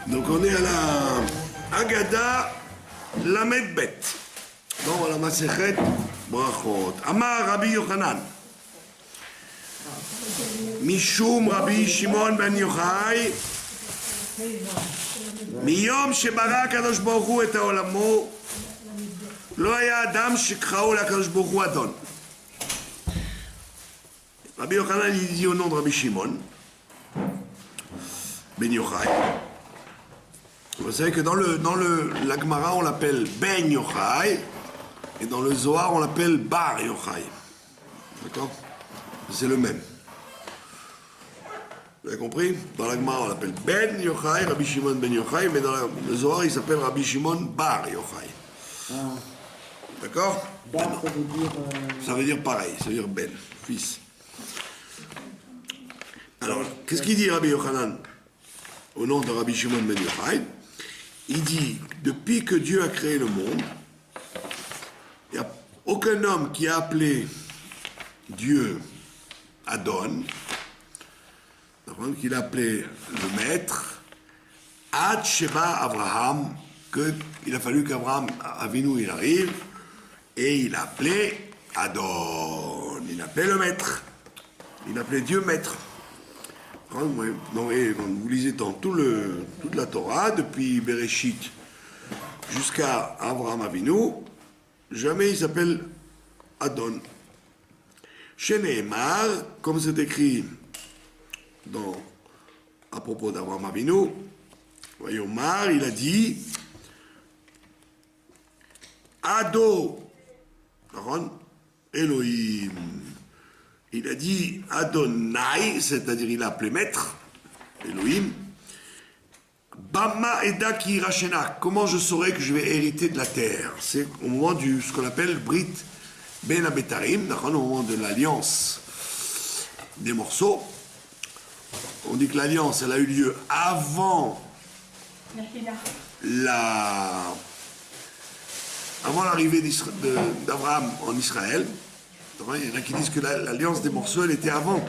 Donc on est à la Agada Lamed Bet. Dans la Masechet Brachot. Amar Rabbi Yochanan. Mishum Rabbi Shimon ben Yochai. מיום שברא הקדוש ברוך הוא את העולמו לא היה אדם שקראו לקדוש ברוך הוא אדון. Rabbi Yochanan il dit au nom de Rabbi Shimon ben Yochai. Vous savez que dans la Gemara on l'appelle Ben Yochai et dans le Zohar on l'appelle Bar Yochai. D'accord? C'est le même. Vous avez compris? Dans la Gemara, on l'appelle Ben Yochai, Rabbi Shimon Ben Yochai, mais dans le Zohar, il s'appelle Rabbi Shimon Bar Yochai. Ah. D'accord? Bar, ça veut dire... Ça veut dire pareil, ça veut dire Ben, fils. Alors, qu'est-ce qu'il dit Rabbi Yochanan au nom de Rabbi Shimon Ben Yochai? Il dit, depuis que Dieu a créé le monde, il n'y a aucun homme qui a appelé Dieu Adon, qu'il a appelé le maître, Ad Sheba Abraham, qu'il a fallu qu'Abraham Avinu il arrive, et il a appelé Adon, il appelait le maître, il appelait Dieu maître. Et quand vous lisez dans toute la Torah, depuis Bereshit jusqu'à Abraham Avinu, jamais il s'appelle Adon. Chez Nehemar, comme c'est écrit à propos d'Abraham Avinu, Vayomar, il a dit Ado, Elohim. Il a dit Adonai, c'est-à-dire il a appelé maître, Elohim. Bama Eda Ki Rachena, comment je saurais que je vais hériter de la terre? C'est au moment ce qu'on appelle Brit Ben Abetarim, au moment de l'alliance des morceaux. On dit que l'alliance, elle a eu lieu avant l'arrivée d'Abraham en Israël. Il y en a qui disent que l'alliance des morceaux, elle était avant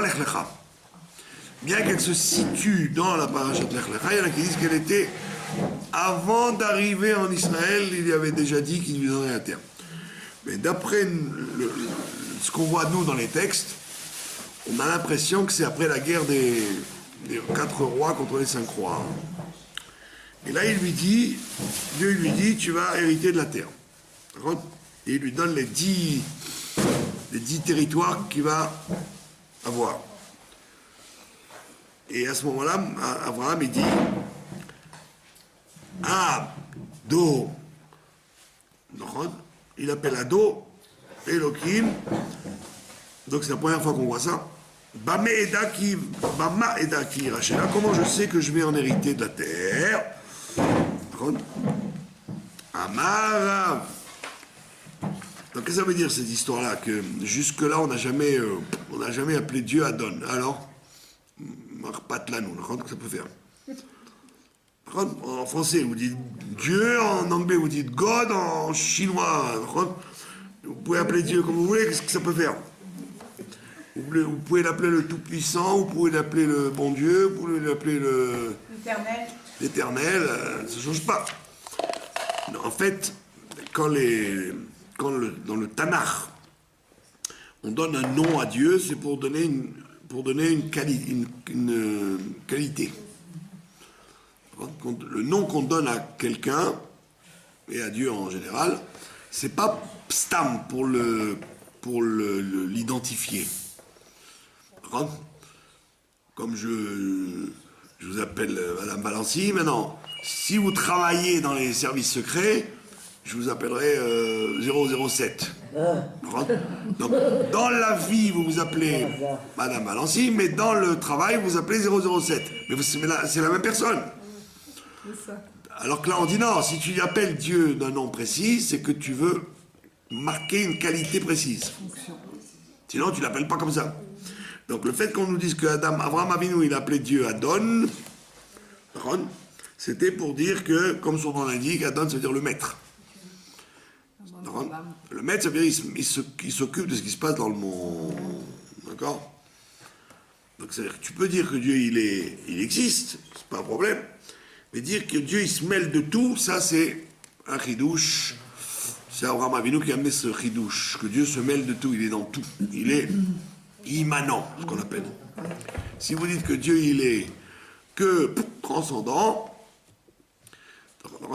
Lech Lecha. Bien qu'elle se situe dans la parashat Lech Lecha, il y en a qui disent qu'elle était avant d'arriver en Israël, il y avait déjà dit qu'il lui donnerait la terre. Mais d'après ce qu'on voit nous dans les textes, on a l'impression que c'est après la guerre des 4 rois contre les 5 rois. Et là, Dieu lui dit, tu vas hériter de la terre. Et il lui donne les 10 territoires qu'il va avoir. Et à ce moment-là, Abraham, il dit, Ado. Il appelle Ado, Elohim. Donc c'est la première fois qu'on voit ça. Bama Eda Ki Rachela, comment je sais que je vais en hériter de la terre? Amar. Donc qu'est-ce que ça veut dire cette histoire-là? Que jusque-là, on n'a jamais appelé Dieu Adon. Alors, Marpatlanou, que ça peut faire. En français, vous dites Dieu, en anglais, vous dites God, en chinois, vous pouvez appeler Dieu comme vous voulez, qu'est-ce que ça peut faire? Vous pouvez l'appeler le Tout-Puissant, vous pouvez l'appeler le Bon Dieu, vous pouvez l'appeler l'Éternel, ça ne change pas. Non, en fait, dans le Tanakh, on donne un nom à Dieu, c'est pour donner une qualité. Le nom qu'on donne à quelqu'un, et à Dieu en général, c'est pas stam pour l'identifier. Comme je vous appelle Madame Valency, maintenant, si vous travaillez dans les services secrets, je vous appellerai 007. Donc, dans la vie, vous vous appelez Madame Valency, mais dans le travail, vous vous appelez 007. Mais c'est la même personne. Alors que là, on dit non, si tu appelles Dieu d'un nom précis, c'est que tu veux marquer une qualité précise. Sinon, tu ne l'appelles pas comme ça. Donc, le fait qu'on nous dise que Abraham Avinu, il appelait Dieu Adon, c'était pour dire que, comme son nom l'indique, Adon, ça veut dire le maître. Le maître, ça veut dire qu'il s'occupe de ce qui se passe dans le monde. D'accord? Donc c'est-à-dire que tu peux dire que Dieu il existe, c'est pas un problème, mais dire que Dieu il se mêle de tout, ça c'est un chidouche. C'est Abraham Avinu qui a amené ce chidouche, que Dieu se mêle de tout, il est dans tout, il est immanent, ce qu'on appelle. Si vous dites que Dieu il est que transcendant,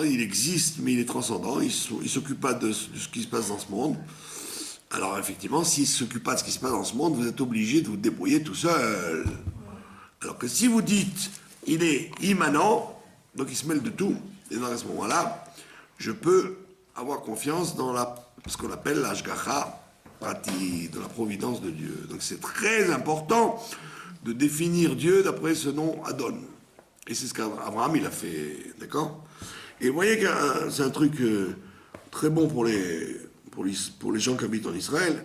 il existe mais il est transcendant, il s'occupe pas de ce qui se passe dans ce monde. Alors effectivement, s'il ne s'occupe pas de ce qui se passe dans ce monde, vous êtes obligé de vous débrouiller tout seul. Alors que si vous dites, il est immanent, donc il se mêle de tout, et dans ce moment-là, je peux avoir confiance dans ce qu'on appelle l'ashgacha prati, de la providence de Dieu. Donc c'est très important de définir Dieu d'après ce nom Adon. Et c'est ce qu'Abraham il a fait, d'accord? Et vous voyez que c'est un truc très bon pour les gens qui habitent en Israël.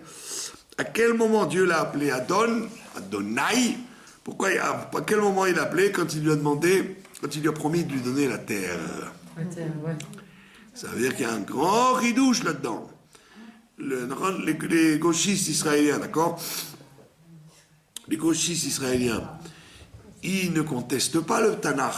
À quel moment Dieu l'a appelé Adon, Adonai? Pourquoi, à quel moment il l'a appelé? Quand il lui a demandé, quand il lui a promis de lui donner la terre. La terre, ouais. Ça veut dire qu'il y a un grand ridouche là-dedans. Les gauchistes israéliens, d'accord? Les gauchistes israéliens, ils ne contestent pas le Tanakh.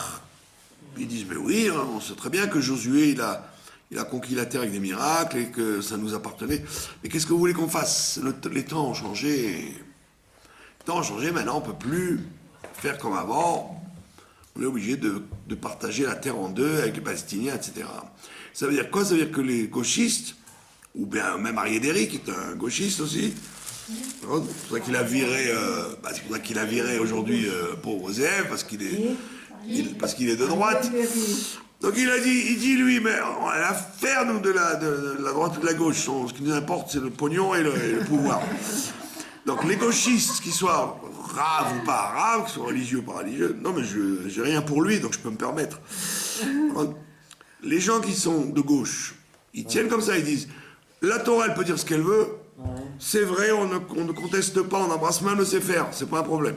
Ils disent, mais oui, on sait très bien que Josué, il a conquis la terre avec des miracles et que ça nous appartenait. Mais qu'est-ce que vous voulez qu'on fasse? Les temps ont changé. Les temps ont changé, maintenant on ne peut plus faire comme avant. On est obligé de partager la terre en deux avec les Palestiniens, etc. Ça veut dire quoi? Ça veut dire que les gauchistes, ou bien même Arié-Déry, qui est un gauchiste aussi, c'est pour ça qu'il a viré, c'est pour ça qu'il a viré aujourd'hui pauvre Osef, parce qu'il est de droite. Donc il dit lui, mais on a l'affaire nous de la droite ou de la gauche. Ce qui nous importe, c'est le pognon et le pouvoir. Donc les gauchistes, qu'ils soient raves ou pas araves, qu'ils soient religieux ou pas religieux, non mais j'ai rien pour lui, donc je peux me permettre. Les gens qui sont de gauche, ils tiennent comme ça, ils disent, la Torah elle peut dire ce qu'elle veut, c'est vrai, on ne conteste pas, on embrasse même le Sefer, c'est pas un problème.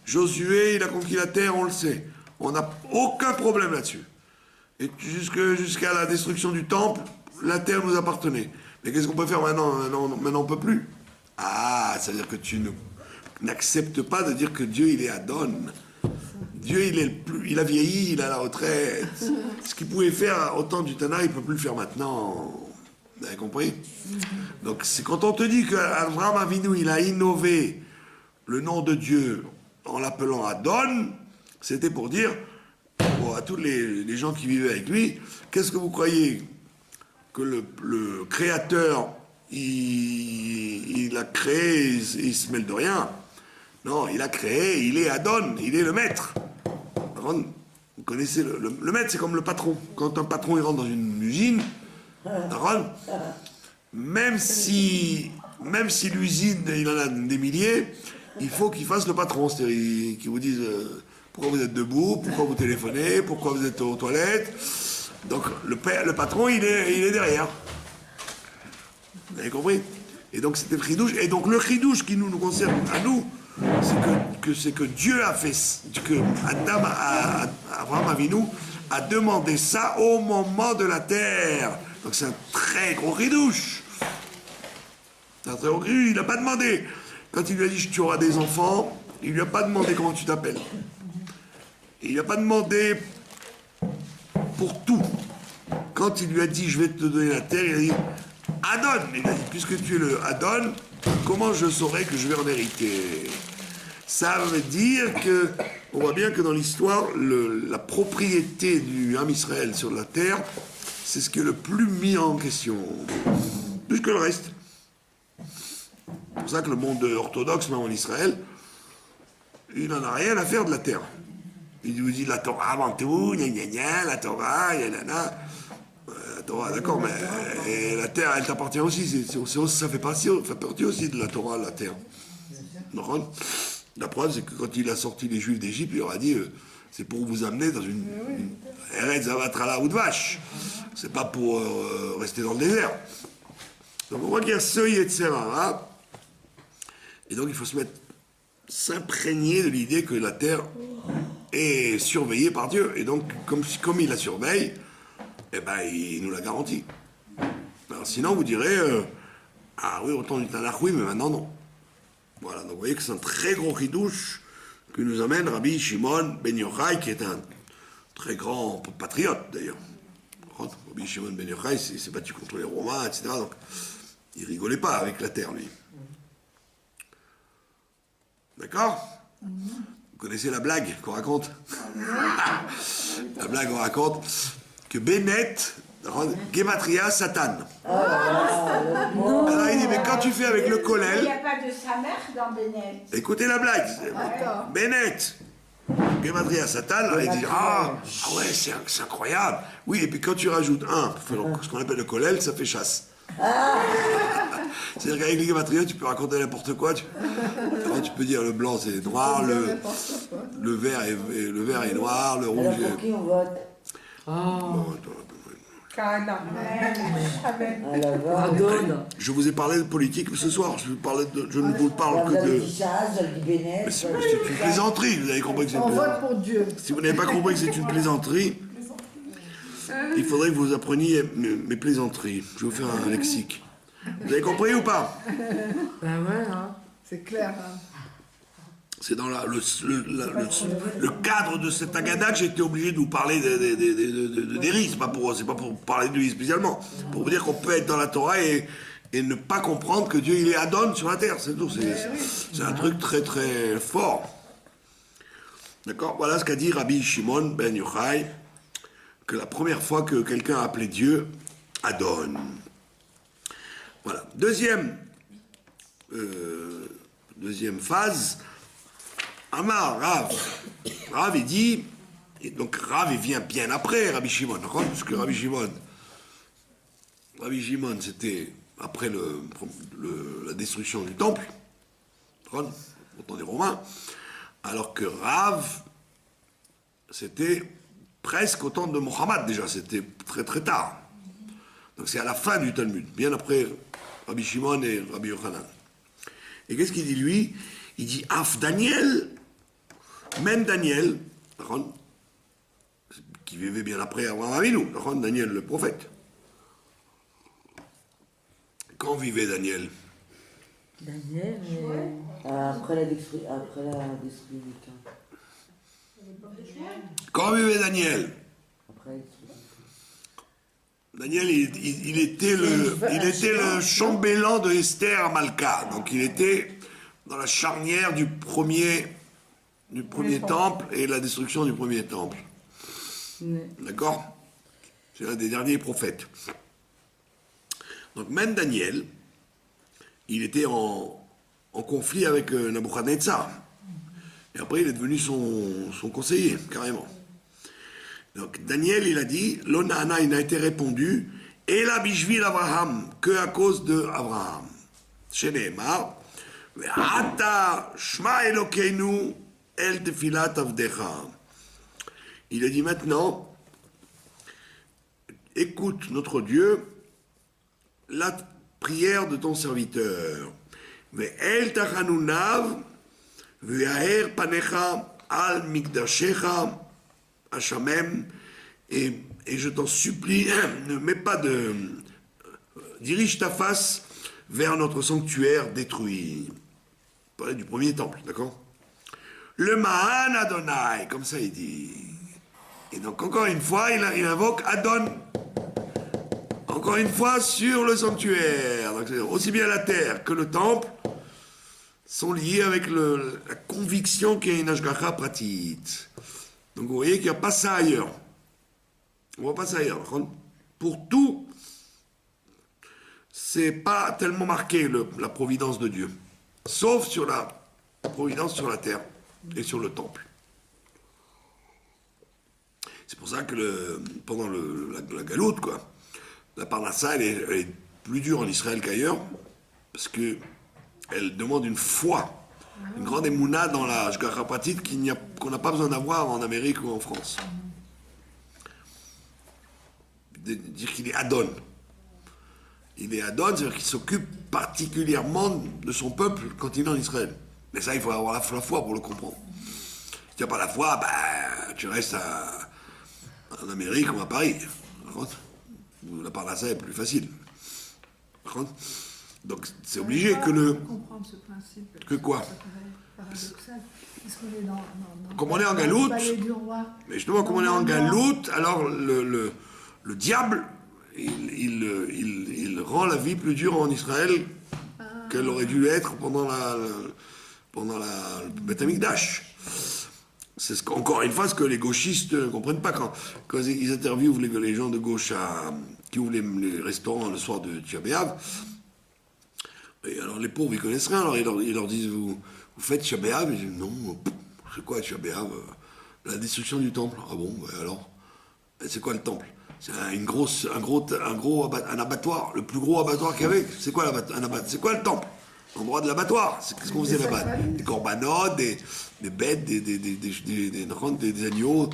Josué, il a conquis la terre, on le sait. On n'a aucun problème là-dessus. Et jusqu'à la destruction du temple, la terre nous appartenait. Mais qu'est-ce qu'on peut faire maintenant? Maintenant on ne peut plus. Ah, ça veut dire que tu n'acceptes pas de dire que Dieu, il est Adon. Dieu, il a vieilli, il a la retraite. Ce qu'il pouvait faire au temps du Tana, il ne peut plus le faire maintenant. Vous avez compris? Donc, c'est quand on te dit qu'Abraham Avinu, il a innové le nom de Dieu en l'appelant Adon, c'était pour dire à tous les gens qui vivaient avec lui, qu'est-ce que vous croyez? Que le créateur, il a créé, il se mêle de rien. Non, il a créé, il est Adon, il est le maître. Vous connaissez, le maître, c'est comme le patron. Quand un patron il rentre dans une usine, même si l'usine, il en a des milliers, il faut qu'il fasse le patron, c'est-à-dire qu'il vous dise pourquoi vous êtes debout, pourquoi vous téléphonez, pourquoi vous êtes aux toilettes. Donc le patron, il est derrière. Vous avez compris? Et donc c'était le chidouche. Et donc le chidouche qui nous concerne à nous, c'est que Dieu a fait, que Abraham Avinu a demandé ça au moment de la terre. Donc c'est un très gros chidouche. C'est un très gros chidouche. Il n'a pas demandé. Quand il lui a dit tu auras des enfants, il lui a pas demandé comment tu t'appelles. Il lui a pas demandé pour tout. Quand il lui a dit je vais te donner la terre, il a dit Adon. Il a dit puisque tu es le Adon, comment je saurai que je vais en hériter? Ça veut dire que on voit bien que dans l'histoire, la propriété du Ham Israël sur la terre, c'est ce qui est le plus mis en question, plus que le reste. C'est pour ça que le monde orthodoxe, même en Israël, il n'en a rien à faire de la terre. Il vous dit la Torah avant tout, gna gna gna, la Torah, gna gna. La Torah, d'accord, mais la terre, elle t'appartient aussi. Ça fait partie aussi de la Torah, la terre. La preuve, c'est que quand il a sorti les Juifs d'Égypte, il leur a dit c'est pour vous amener dans une Eretz Zavatrala ou de vache. C'est pas pour rester dans le désert. Donc on voit qu'il y a ce Yetzirah. Et donc il faut s'imprégner de l'idée que la terre est surveillée par Dieu. Et donc, comme il la surveille, eh ben, il nous la garantit. Alors, sinon, vous direz, ah oui, autant du Tanakh, oui, mais maintenant, non. Voilà, donc vous voyez que c'est un très gros chidouche que nous amène Rabbi Shimon Ben Yochai, qui est un très grand patriote d'ailleurs. Rabbi Shimon Ben Yochai s'est battu contre les Romains, etc. Donc, il rigolait pas avec la terre, lui. D'accord? Vous connaissez la blague qu'on raconte? La blague qu'on raconte que Bennett, Gematria Satan. Alors il dit, mais quand tu fais avec le Il Kollel, n'y a pas de sa mère dans Bennett. écoutez la blague. Bennett, Gematria Satan, alors il dit, ah ouais, c'est incroyable. Oui, et puis quand tu rajoutes un, ce qu'on appelle le Kollel, ça fait chasse. C'est-à-dire qu'avec les Gematria, tu peux raconter n'importe quoi. Tu peux dire le blanc c'est noir, le vert est noir, le rouge est... Pour qui on vote? Je vous ai parlé de politique ce soir, je ne vous parle que de... Mais c'est une plaisanterie, vous avez compris que c'est une plaisanterie. On vote pour Dieu. Si vous n'avez pas compris que c'est une plaisanterie, il faudrait que vous appreniez mes plaisanteries. Je vais vous faire un lexique. Vous avez compris ou pas? Ben ouais, hein. C'est clair. Hein. C'est dans le cadre de cette agada que j'ai été obligé de vous parler des risques. C'est pas pour parler de lui spécialement. Pour vous dire qu'on peut être dans la Torah et ne pas comprendre que Dieu il est Adon sur la terre. C'est tout. C'est un truc très très fort. D'accord? Voilà ce qu'a dit Rabbi Shimon Ben Yochai, que la première fois que quelqu'un a appelé Dieu Adon. Voilà. Deuxième phase. Amar, Rav, il dit, et donc Rav, il vient bien après Rabbi Shimon, parce que Rabbi Shimon, c'était après la destruction du temple, au temps des Romains, alors que Rav, c'était presque au temps de Mohammed déjà, c'était très très tard. Donc c'est à la fin du Talmud, bien après Rabbi Shimon et Rabbi Yochanan. Et qu'est-ce qu'il dit lui? Il dit Af Daniel, même Daniel, qui vivait bien après Abraham Avinu, Daniel le prophète. Quand vivait Daniel? Daniel, après la destruction du temple. Quand vivait Daniel? Après la destruction. Daniel, il était le chambellan de Esther Malka. Donc il était dans la charnière du premier temple et la destruction du premier temple. D'accord? C'est l'un des derniers prophètes. Donc même Daniel, il était en conflit avec Nabuchodonosor. Et après, il est devenu son conseiller, carrément. Donc Daniel, il a dit, l'Onana, il n'a été répondu, et la bishvil Abraham, que à cause de Abraham. Chez Nehemar, Ve'ata shma Elokeinu el tefilat avdecha. Il a dit maintenant, écoute notre Dieu, la prière de ton serviteur. Ve'el tachanunav, ve'aher panecha al mikdashecha, Hachamem, et je t'en supplie, ne mets pas de... dirige ta face vers notre sanctuaire détruit. On parlait du premier temple, d'accord? Le Mahan Adonai, comme ça il dit. Et donc encore une fois, il invoque Adon. Encore une fois sur le sanctuaire. Donc, aussi bien la terre que le temple sont liés avec la conviction qu'il y a une Ashgacha pratique. Donc vous voyez qu'il n'y a pas ça ailleurs. On ne voit pas ça ailleurs. Pour tout, c'est pas tellement marqué la providence de Dieu. Sauf sur la providence sur la terre et sur le temple. C'est pour ça que pendant la galoute, quoi, la parnassa, elle est plus dure en Israël qu'ailleurs, parce qu'elle demande une foi. Une grande émouna dans la Ashgacha pratique qu'on n'a pas besoin d'avoir en Amérique ou en France. Dire qu'il est Adon. Il est Adon, c'est-à-dire qu'il s'occupe particulièrement de son peuple quand il est en Israël. Mais ça, il faut avoir la foi pour le comprendre. Si tu n'as pas la foi, tu restes en Amérique ou à Paris. La parnassa est plus facile. Donc c'est obligé que comprendre ce principe. Que quoi? Ça paraît paradoxal. Parce Comme on est en galoute, palais du roi. mais justement, comme on est en galoute, alors le diable, il rend la vie plus dure en Israël qu'elle aurait dû être pendant le Beth Amikdash. C'est encore une fois ce que les gauchistes ne comprennent pas quand ils interviewent les gens de gauche qui ouvrent les restaurants le soir de Tisha B'Av. Et alors les pauvres ils connaissent rien, alors ils leur disent vous faites Tisha B'Av? Ils disent non, c'est quoi Tisha B'Av? La destruction du temple. Ah bon, alors c'est quoi le temple? C'est un abattoir, le plus gros abattoir qu'il y avait. C'est quoi c'est quoi le temple? L'endroit de l'abattoir. Qu'est-ce qu'on faisait là-bas? Des corbanotes, des bêtes, des agneaux.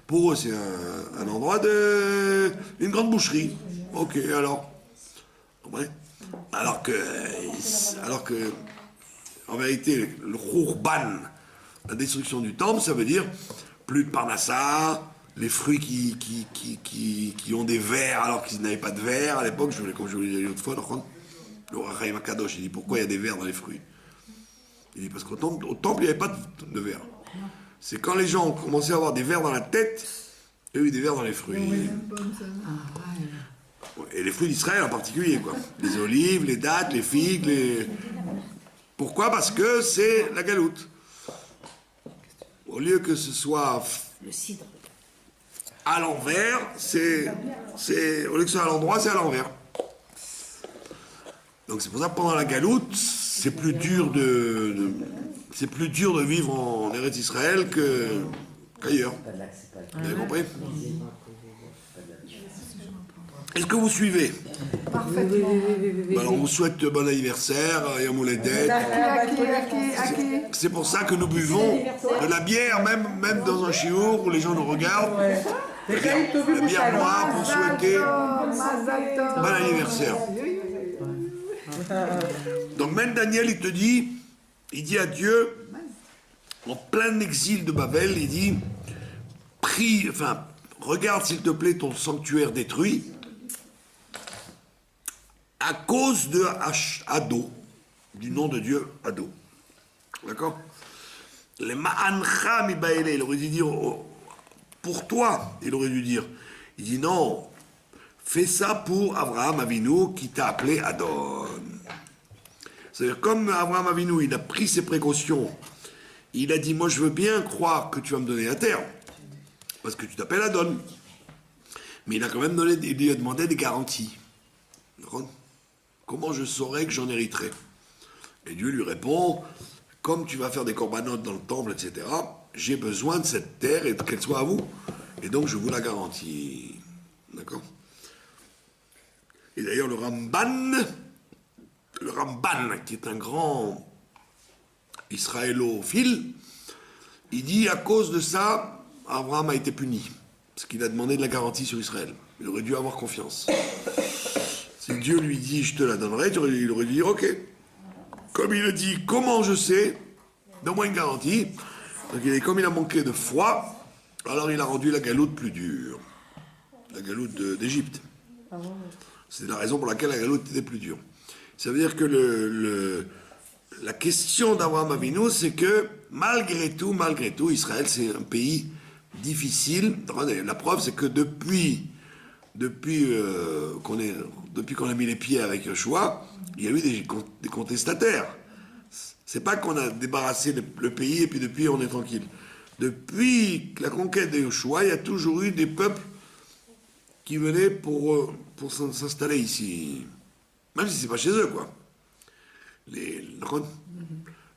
Pour eux, c'est un endroit une grande boucherie. Ok, alors. Ouais. Alors que, en vérité, le Khurban, la destruction du temple, ça veut dire plus de Parnassa, les fruits qui ont des vers alors qu'ils n'avaient pas de vers à l'époque. Comme je vous l'ai dit l'autre fois, le Rachaim Akadosh, il dit pourquoi il y a des vers dans les fruits. Il dit parce qu'au temple, il n'y avait pas de vers. C'est quand les gens ont commencé à avoir des vers dans la tête, il y a eu des vers dans les fruits. Et les fruits d'Israël en particulier, quoi. Les olives, les dattes, les figues, Pourquoi? Parce que c'est la galoute. Au lieu que ce soit Le cidre. à l'envers, au lieu que ce soit à l'endroit, c'est à l'envers. Donc c'est pour ça que pendant la galoute, c'est plus dur de vivre en Eretz Israël qu'ailleurs. Vous avez compris? Est-ce que vous suivez? Parfaitement. Alors on vous souhaite bon anniversaire, Yom Houledet. C'est pour ça que nous buvons de la bière, même dans un chiour où les gens nous regardent. La bière noire pour souhaiter bon anniversaire. Donc même Daniel, il dit à Dieu, en plein exil de Babel, il dit, regarde s'il te plaît ton sanctuaire détruit, à cause de Ado, du nom de Dieu Ado. D'accord? Les Ma'ancha mi Baele, il aurait dû dire, pour toi, il aurait dû dire. Il dit non, fais ça pour Abraham Avinu qui t'a appelé Adon. C'est-à-dire, comme Abraham Avinu, il a pris ses précautions, il a dit, moi je veux bien croire que tu vas me donner la terre, parce que tu t'appelles Adon. Mais il a quand même il lui a demandé des garanties. Comment je saurais que j'en hériterai? Et Dieu lui répond, comme tu vas faire des corbanotes dans le temple, etc., j'ai besoin de cette terre et qu'elle soit à vous. Et donc je vous la garantis. D'accord? Et d'ailleurs le Ramban, qui est un grand israélophile, il dit à cause de ça, Abraham a été puni. Parce qu'il a demandé de la garantie sur Israël. Il aurait dû avoir confiance. Si Dieu lui dit je te la donnerai, il aurait dû dire ok. Comme il a dit comment je sais, donne-moi une garantie. Donc comme il a manqué de foi, alors il a rendu la galoute plus dure. La galoute d'Égypte. C'est la raison pour laquelle la galoute était plus dure. Ça veut dire que la question d'Abraham Avinu, c'est que malgré tout, Israël, c'est un pays difficile. La preuve, c'est que depuis qu'on a mis les pieds avec Yoshua, il y a eu des contestataires. C'est pas qu'on a débarrassé le pays et puis depuis on est tranquille. Depuis la conquête de Yoshua, il y a toujours eu des peuples qui venaient pour s'installer ici. Même si c'est pas chez eux, quoi.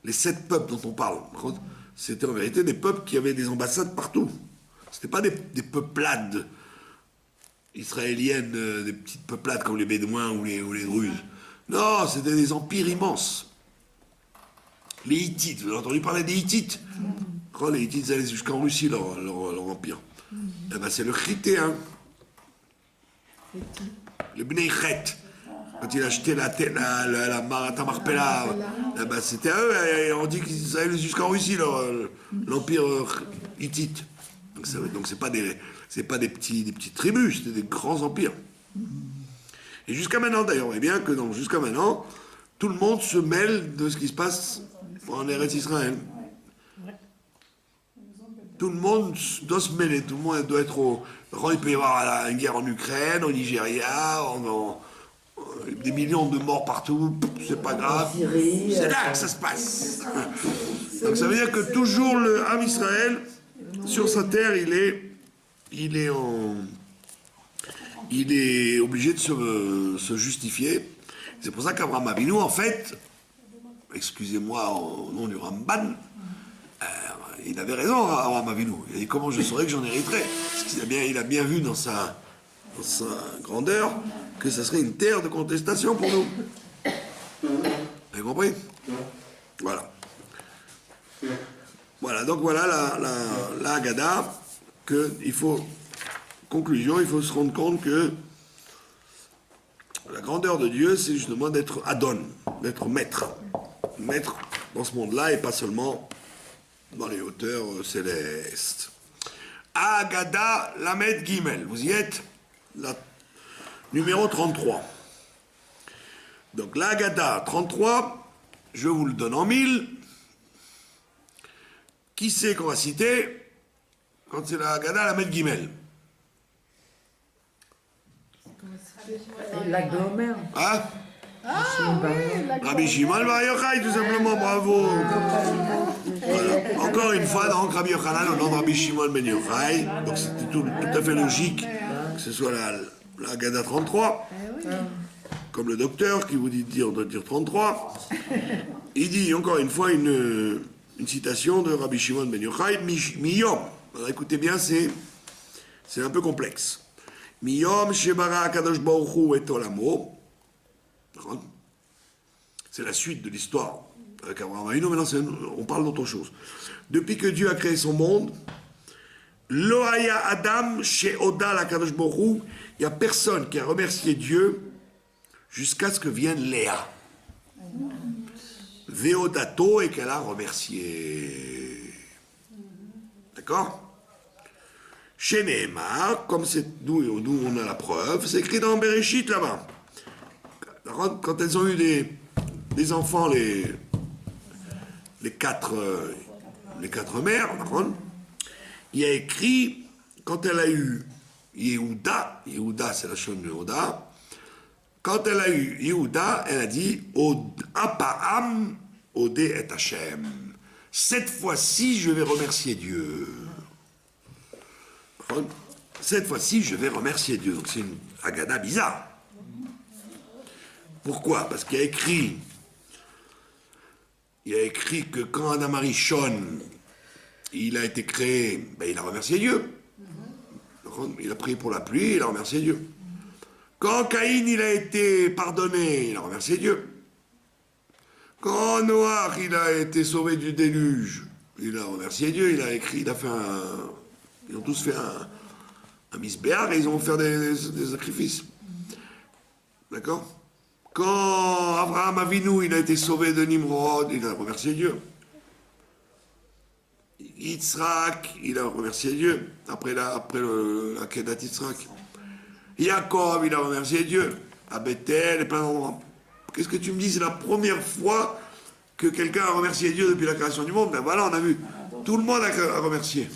Les 7 peuples dont on parle, c'était en vérité des peuples qui avaient des ambassades partout. C'était pas des peuplades israéliennes, des petites peuplades comme les Bédouins ou les Druzes. Non, c'était des empires immenses. Les Hittites, vous avez entendu parler des Hittites? Quand les Hittites allaient jusqu'en Russie, leur empire. Eh ben, c'est le Chittéen. Le Bnei Chet. Quand il a acheté la Marpella, eh ben, c'était à eux, et on dit qu'ils allaient jusqu'en Russie, l'empire hittite. Donc c'est pas des petites tribus, c'était des grands empires. Et jusqu'à maintenant, d'ailleurs, on voit bien que jusqu'à maintenant, tout le monde se mêle de ce qui se passe en Eretz Israël. tout le monde doit se mêler, tout le monde doit être au... Il peut y avoir une guerre en Ukraine, au Nigeria, des millions de morts partout, c'est pas grave. Syrie, C'est là que ça se passe. Donc ça veut dire que toujours le Ham Israël, sur sa terre, il est obligé de se justifier. C'est pour ça qu'Abraham Avinu, en fait, excusez-moi au nom du Ramban, il avait raison, Abraham Avinu. Il a dit comment je saurais que j'en hériterais. Parce qu'il a bien vu dans sa grandeur que ça serait une terre de contestation pour nous. Vous avez compris? Voilà. Voilà, donc voilà la Haggadah, conclusion, il faut se rendre compte que la grandeur de Dieu, c'est justement d'être Adon, d'être maître. Maître dans ce monde-là et pas seulement dans les hauteurs célestes. Haggadah Lamed Gimel, vous y êtes? Numéro 33. Donc la Haggadah 33, je vous le donne en 1000. Qui c'est qu'on va citer quand c'est la Haggadah Lamed Gimel? La grand-mère. Hein? Ah oui, la Rabbi Shimon Bar Yochai, tout simplement, bravo. Voilà. Encore une fois, donc Rabbi Yochanan au nom de Rabbi Shimon Ben Yochai. Donc c'était tout à fait logique que ce soit la Haggadah 33. Comme le docteur qui vous dit de dire 33. Il dit encore une fois une citation de Rabbi Shimon Ben Yochai, Miyom. Alors écoutez bien, c'est un peu complexe. Miyom Shebara Kadosh Baruch Hu et Olamo. C'est la suite de l'histoire avec Abraham Avinu. Maintenant, on parle d'autre chose. Depuis que Dieu a créé son monde, Lo haya Adam she'oda la Kadosh Baruch Hu, il n'y a personne qui a remercié Dieu jusqu'à ce que vienne Léa. Veodato, et qu'elle a remercié. D'accord? Chez Nehemar, comme c'est d'où on a la preuve, c'est écrit dans Bereshit là-bas. Quand elles ont eu des enfants, les quatre mères, il y a écrit, quand elle a eu Yehuda c'est la chaîne de Yehuda, quand elle a eu Yehuda, elle a dit Apa'am Ode et Hashem. Cette fois-ci, je vais remercier Dieu. Cette fois-ci, je vais remercier Dieu. Donc c'est une Haggadah bizarre. Pourquoi? Parce qu'il y a écrit que quand Adam Arishon, il a été créé, il a remercié Dieu. Il a prié pour la pluie, il a remercié Dieu. Quand Caïn, il a été pardonné, il a remercié Dieu. Quand Noach, il a été sauvé du déluge, il a remercié Dieu, ils ont tous fait un misbéar et ils ont fait des sacrifices. D'accord? Quand Abraham Avinu, il a été sauvé de Nimrod, il a remercié Dieu. Yitzhak, il a remercié Dieu, après la Kedat Yitzhak. Yaakov, il a remercié Dieu, à Bethel et plein d'endroits. Qu'est-ce que tu me dis? C'est la première fois que quelqu'un a remercié Dieu depuis la création du monde. Ben voilà, on a vu. Tout le monde a remercié.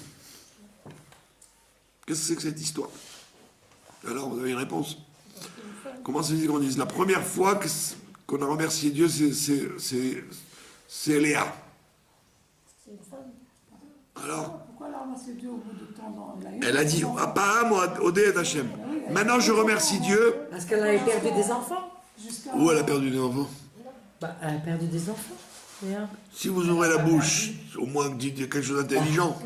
Qu'est-ce que c'est que cette histoire? Alors, vous avez une réponse? Comment se dit qu'on dise? La première fois qu'on a remercié Dieu, c'est Léa. C'est une femme. Alors? Pourquoi elle a remercié Dieu au bout de temps Elle a dit Apa'am Ode et Hashem. Maintenant, je remercie Dieu. Parce qu'elle avait perdu des enfants. Où elle a perdu des enfants? Elle a perdu des enfants. Léa. Si vous ouvrez la bouche, au moins dites quelque chose d'intelligent.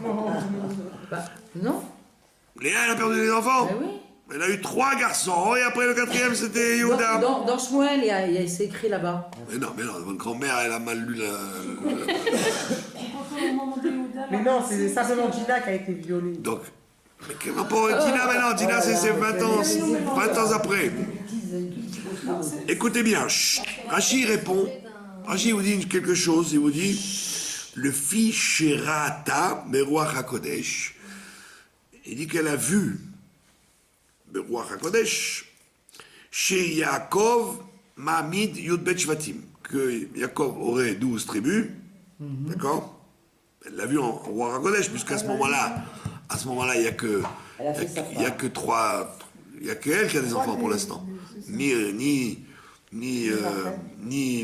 Non. Léa, elle a perdu des enfants. Ben oui. Elle a eu 3 garçons, et après le 4e, c'était Yehuda. Dans Shmuel, c'est écrit là-bas. Mais non, votre grand-mère, elle a mal lu Mais non, c'est simplement Gina qui a été violée. Donc, mais quel rapport avec Dina maintenant? Dina, c'est 20 ans après. Écoutez bien, Rachi répond. Rachi vous dit quelque chose, il vous dit le fils Sherata, Beruach HaKodesh. Il dit qu'elle a vu Beruach HaKodesh chez Yaakov Ma'amid Yudbet Shvatim, que Yaakov aurait 12 tribus, d'accord? Elle l'a vu en roi Rakodesh, puisqu'à ce moment-là, il n'y a que, il y a que trois, il y a que elle qui a des enfants pour l'instant. Ni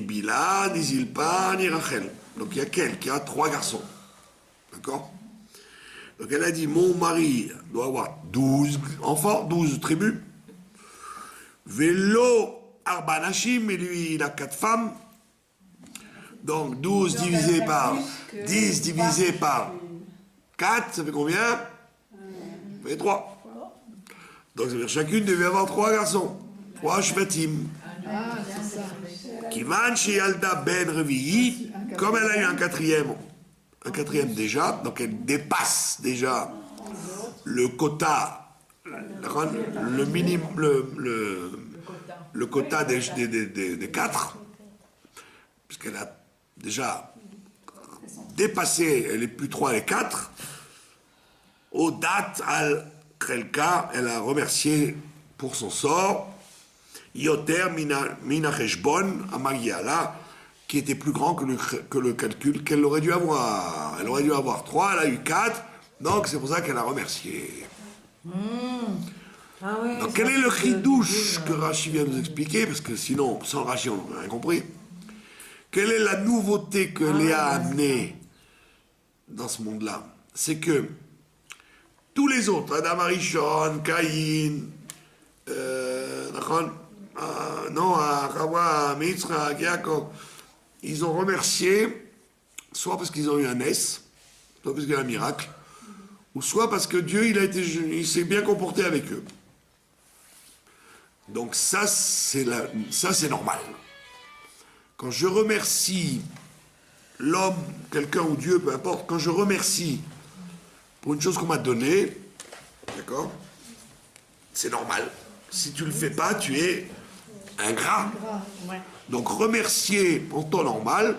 Bila, ni Zilpa, ni Rachel. Donc il y a qu'elle qui a 3 garçons. D'accord? Donc elle a dit, mon mari doit avoir 12 enfants, 12 tribus. Vélo Arbanachim, et lui il a 4 femmes. Donc 12 divisé par 10 divisé par 4, ça fait combien? Ça fait 3. Donc ça veut dire chacune devait avoir 3 garçons. 3 shvatim. Kivan Sheyalda Ben Revi'i, comme elle a eu un quatrième déjà, donc elle dépasse déjà le quota, le minimum, le quota des 4, puisqu'elle a déjà dépassé, elle est plus 3, elle est 4. Au date al Krelka, elle a remercié pour son sort. Yoter mina cheshbon amagiala, qui était plus grand que le calcul qu'elle aurait dû avoir. Elle aurait dû avoir 3, elle a eu 4, donc c'est pour ça qu'elle a remercié. Ah ouais, Donc quel est le chidouche que Rashi vient nous expliquer, parce que sinon, sans Rashi, on n'a rien compris. Quelle est la nouveauté que Léa a amenée dans ce monde-là? C'est que tous les autres, Adam Arishon, Caïn, Hawa, Mitzra, Yaakov, ils ont remercié, soit parce qu'ils ont eu un S, soit parce qu'il y a un miracle, ou soit parce que Dieu, il s'est bien comporté avec eux. Donc ça, c'est normal. Quand je remercie l'homme, quelqu'un ou Dieu, peu importe, quand je remercie pour une chose qu'on m'a donnée, d'accord, c'est normal. Si tu le fais pas, tu es ingrat. Donc remercier en temps normal,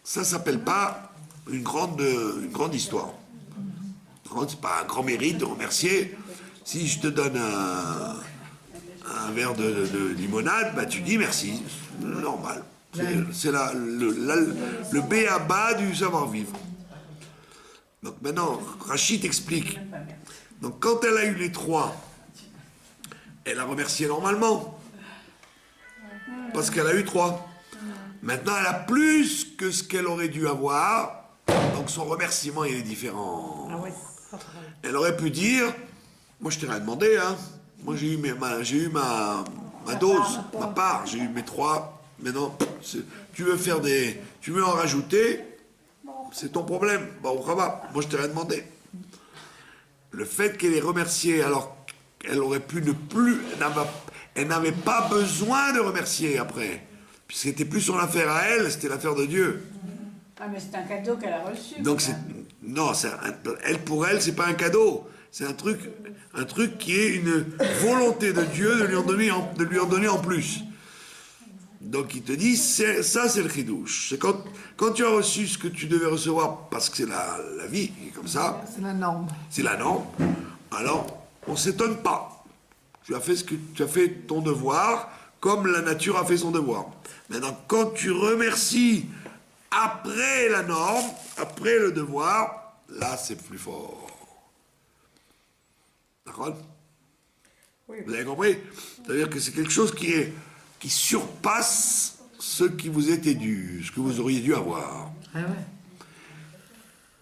ça s'appelle pas une grande histoire. C'est pas un grand mérite de remercier. Si je te donne un verre de limonade, bah tu dis merci, c'est normal. C'est le b.a.-ba du savoir-vivre. Donc maintenant, Rachid explique. Donc quand elle a eu les 3, elle a remercié normalement. Parce qu'elle a eu 3. Maintenant, elle a plus que ce qu'elle aurait dû avoir. Donc son remerciement, il est différent. Elle aurait pu dire, moi je t'ai rien demandé, hein. Moi j'ai eu ma dose, ma part, j'ai eu mes 3. Maintenant, tu veux en rajouter, c'est ton problème. Bon, moi je t'ai rien demandé. Le fait qu'elle ait remercié alors qu'elle aurait pu ne plus, elle n'avait pas besoin de remercier après, puisque c'était plus son affaire à elle, c'était l'affaire de Dieu. Ah, mais c'est un cadeau qu'elle a reçu. Donc pour elle, c'est pas un cadeau, c'est un truc qui est une volonté de Dieu de lui en donner en plus. Donc il te dit, ça c'est le chidouche. C'est quand tu as reçu ce que tu devais recevoir, parce que c'est la vie, comme ça. C'est la norme. C'est la norme. Alors, on ne s'étonne pas. Tu as fait ton devoir, comme la nature a fait son devoir. Maintenant, quand tu remercies après la norme, après le devoir, là c'est plus fort. D'accord? Oui. Vous avez compris? C'est-à-dire que c'est quelque chose qui surpasse ce qui vous était dû, ce que vous auriez dû avoir. Ah ouais.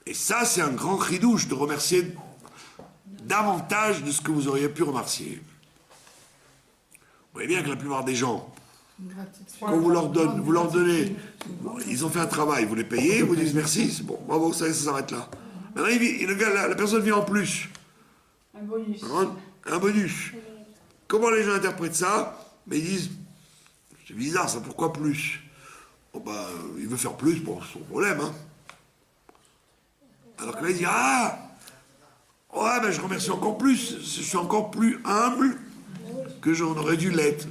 Et ça, c'est un grand chidouche de remercier davantage de ce que vous auriez pu remercier. Vous voyez bien que la plupart des gens, quand vous leur donnez, bon, ils ont fait un travail, vous les payez, vous dites merci, c'est bon, bravo, ça s'arrête là. Maintenant, la personne vient en plus. Un bonus. Un bonus. Comment les gens interprètent ça? Mais ils disent, c'est bizarre ça, pourquoi plus? Bon bah, il veut faire plus, bon, c'est son problème, hein. Alors que là, il dit, ouais, ben je remercie encore plus, je suis encore plus humble que j'aurais dû l'être.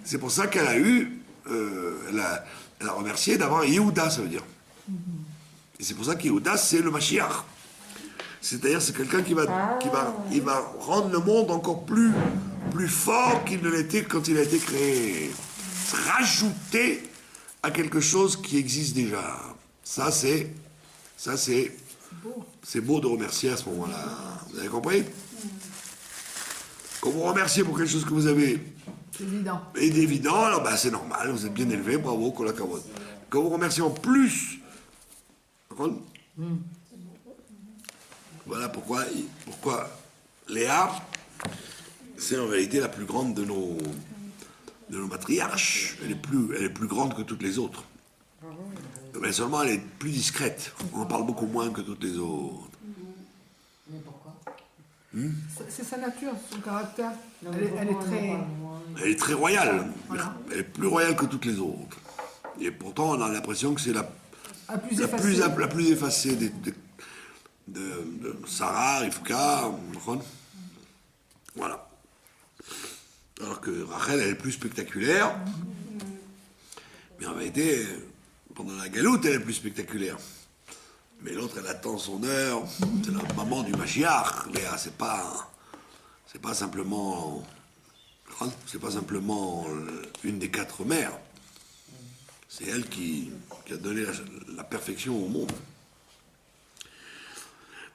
C'est pour ça qu'elle a eu, elle a remercié d'avoir Yehuda, ça veut dire. Et c'est pour ça que Yehuda, c'est le Mashiach. C'est-à-dire, c'est quelqu'un qui va rendre le monde encore plus fort qu'il ne l'était quand il a été créé. Rajouter à quelque chose qui existe déjà. Ça, c'est Ça, c'est beau de remercier à ce moment-là. Vous avez compris? Quand vous remerciez pour quelque chose que vous avez C'est évident. et d'évident, alors ben, c'est normal, vous êtes bien élevé, bravo, kolakavod. Quand vous remerciez en plus, d'accord? Voilà pourquoi Léa, c'est en vérité la plus grande de nos matriarches. Elle est plus grande que toutes les autres. Mais seulement elle est plus discrète. On en parle beaucoup moins que toutes les autres. Mais pourquoi? C'est sa nature, son caractère. Elle est très... Elle est très royale. Voilà. Elle est plus royale que toutes les autres. Et pourtant, on a l'impression que c'est la plus la effacée. plus effacée de Sarah, Rivka, voilà. Alors que Rachel, elle est plus spectaculaire. Mais en vérité, pendant la galoute, elle est plus spectaculaire. Mais l'autre, elle attend son heure. C'est la maman du Mashiach. Léa, c'est pas simplement une des 4 mères. C'est elle qui a donné la perfection au monde.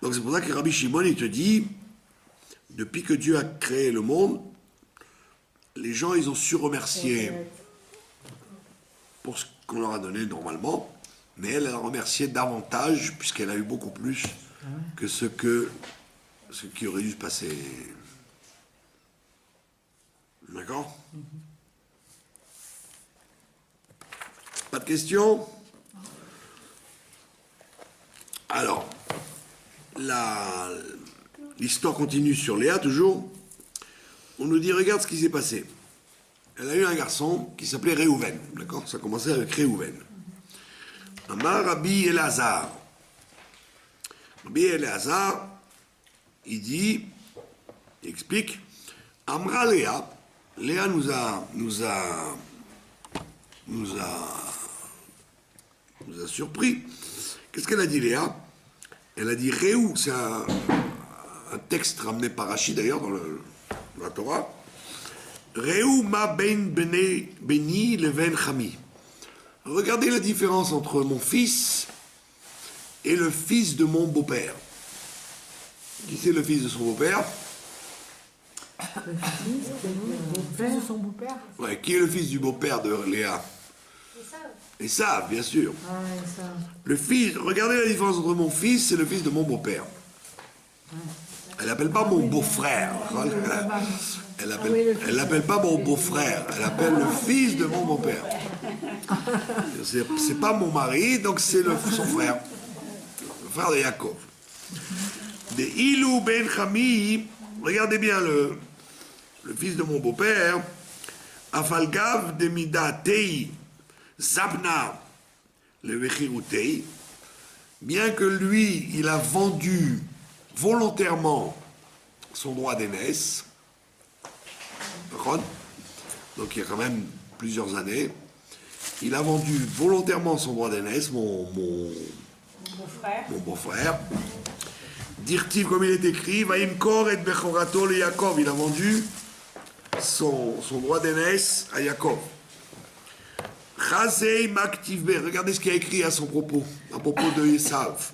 Donc c'est pour ça que Rabbi Shimon, il te dit, depuis que Dieu a créé le monde, les gens, ils ont su remercier pour ce qu'on leur a donné normalement, mais elle a remercié davantage, puisqu'elle a eu beaucoup plus que ce qui aurait dû se passer. D'accord? Pas de questions? Alors, l'histoire continue sur Léa, toujours. On nous dit, regarde ce qui s'est passé. Elle a eu un garçon qui s'appelait Réhouven. D'accord? Ça a commencé avec Réhouven. Amar Rabbi Elazar. Rabbi Elazar, il explique, Amra Léa. Léa nous a surpris. Qu'est-ce qu'elle a dit, Léa? Elle a dit Réhou, c'est un texte ramené par Rashi d'ailleurs dans la Torah. Réhou ma ben beni leven chami. Regardez la différence entre mon fils et le fils de mon beau-père. Qui c'est le fils de son beau-père? Le fils de son beau-père. Ouais, qui est le fils du beau-père de Léa? Esav, bien sûr. Ah, ça. Le fils, regardez la différence entre mon fils et le fils de mon beau-père. Elle l'appelle pas mon beau-frère. Elle l'appelle pas mon beau-frère. Elle appelle le fils de mon beau-père. C'est pas mon mari, donc c'est son frère. Le frère de Yaakov. De Ilou ben Chami, regardez bien le fils de mon beau-père. Afalgav de Midatei Zabna le Vechirutei, bien que lui, il a vendu volontairement son droit d'aînesse, donc il y a quand même plusieurs années, il a vendu volontairement son droit d'aînesse, mon beau-frère. Dirtiv, comme il est écrit, Vaimkor et Bechorato le Yaakov, il a vendu son droit d'aînesse à Yaakov. Chazei Maktivbe, regardez ce qu'il a écrit à propos de Esav.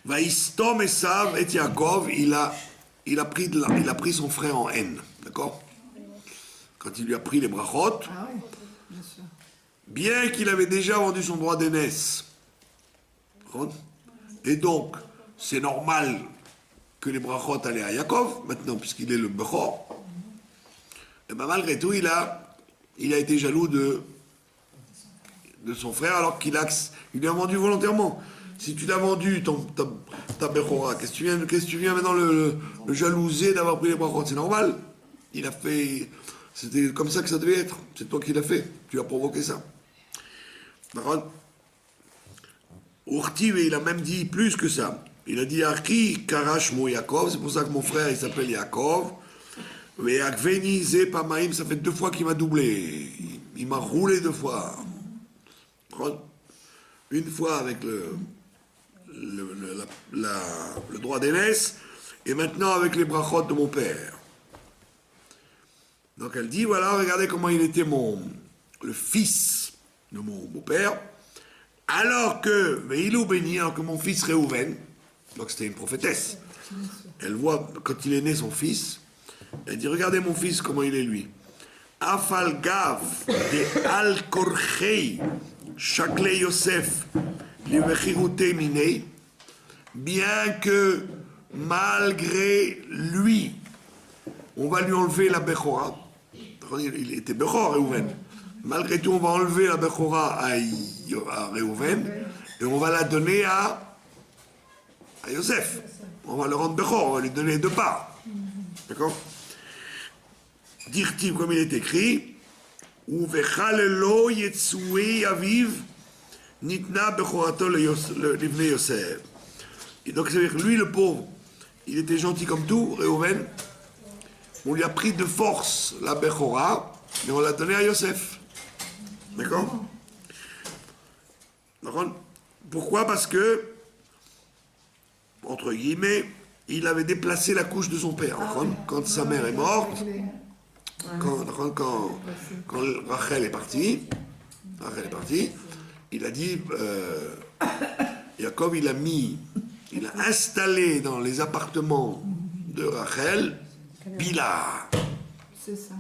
Vaistom Esav et Yaakov, il a pris son frère en haine, d'accord? Quand il lui a pris les brachot, Ah oui, bien sûr. bien qu'il avait déjà vendu son droit d'aînesse. Et donc, c'est normal que les brachot allaient à Yaakov, maintenant, puisqu'il est le Bechor. Et bien malgré tout, il a été jaloux de son frère, alors qu'il lui a vendu volontairement. Si tu l'as vendu, ta Bechora, qu'est-ce que tu viens maintenant le jalouser d'avoir pris les brachot? C'est normal. Il a fait... C'était comme ça que ça devait être. C'est toi qui l'as fait. Tu as provoqué ça. D'accord? Urtiv, il a même dit plus que ça. Il a dit Arki Karash Mo Yaakov. C'est pour ça que mon frère, il s'appelle Yaakov. Mais Akveni Ze Pamaim, ça fait 2 fois qu'il m'a doublé. Il m'a roulé 2 fois. Une fois avec le droit d'aînesse, et maintenant avec les brachot de mon père. Donc elle dit, voilà, regardez comment il était le fils de mon beau-père, Alors que, Veilou béni, alors que mon fils Réhouven, donc c'était une prophétesse, elle voit, quand il est né son fils, elle dit, regardez mon fils, comment il est lui. Afal gav de al korchei shakle Yosef livechirute minei, bien que malgré lui, on va lui enlever la Bechora. Il était Bechor, Réhouven. Malgré tout, on va enlever la Bechora à Réhouven et on va la donner à Yosef. On va le rendre Bechor, on va lui donner deux parts. D'accord? Dire-t-il comme il est écrit, Uvechalelo Yetsui Aviv Nitna Bechorato Livne Yosef. Et donc, ça veut dire que lui, le pauvre, il était gentil comme tout, Réhouven. On lui a pris de force la Bechora, et on l'a donné à Yosef. D'accord? Pourquoi? Parce que, entre guillemets, il avait déplacé la couche de son père. Quand sa mère est morte, quand Rachel est partie, il a dit, Jacob, il a installé dans les appartements de Rachel Bila. C'est ça.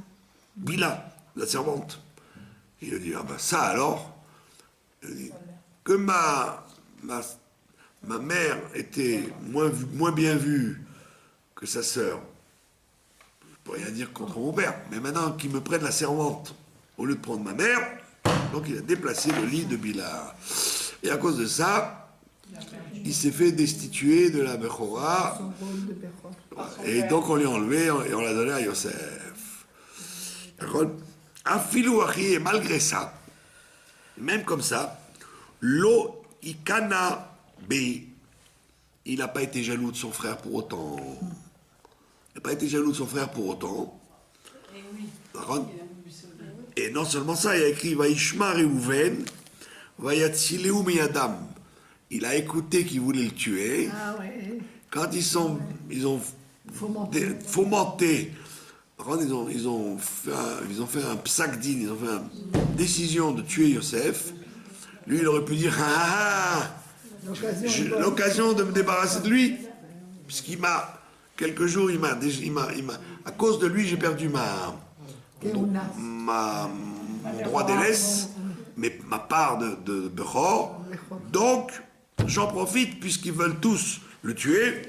Bila, la servante. Il a dit, ah ben ça alors, il a dit, que ma mère était moins bien vue que sa sœur. Je ne peux rien dire contre mon père, mais maintenant qu'il me prenne la servante au lieu de prendre ma mère, donc il a déplacé le lit de Bila. Et à cause de ça, il s'est fait destituer de la Bechora. Son rôle de Bechor. Et donc on l'a enlevé et on l'a donné à Yosef. D'accord? Afilou achi, et malgré ça, même comme ça, lo ikana be, il n'a pas été jaloux de son frère pour autant. Il n'a pas été jaloux de son frère pour autant. D'accord? Et non seulement ça, il a écrit Vaishma Réhouven, Vayatzileu miyadam. Il a écouté qu'il voulait le tuer. Ah ouais. Quand ils ont fomenté, ils ont fait un psak-din, ils ont fait une décision de tuer Yosef. Lui, il aurait pu dire l'occasion de me débarrasser de lui, puisqu'il m'a quelques jours, à cause de lui, j'ai perdu mon droit d'aînesse, mais ma part de Bechor. Donc, j'en profite puisqu'ils veulent tous le tuer.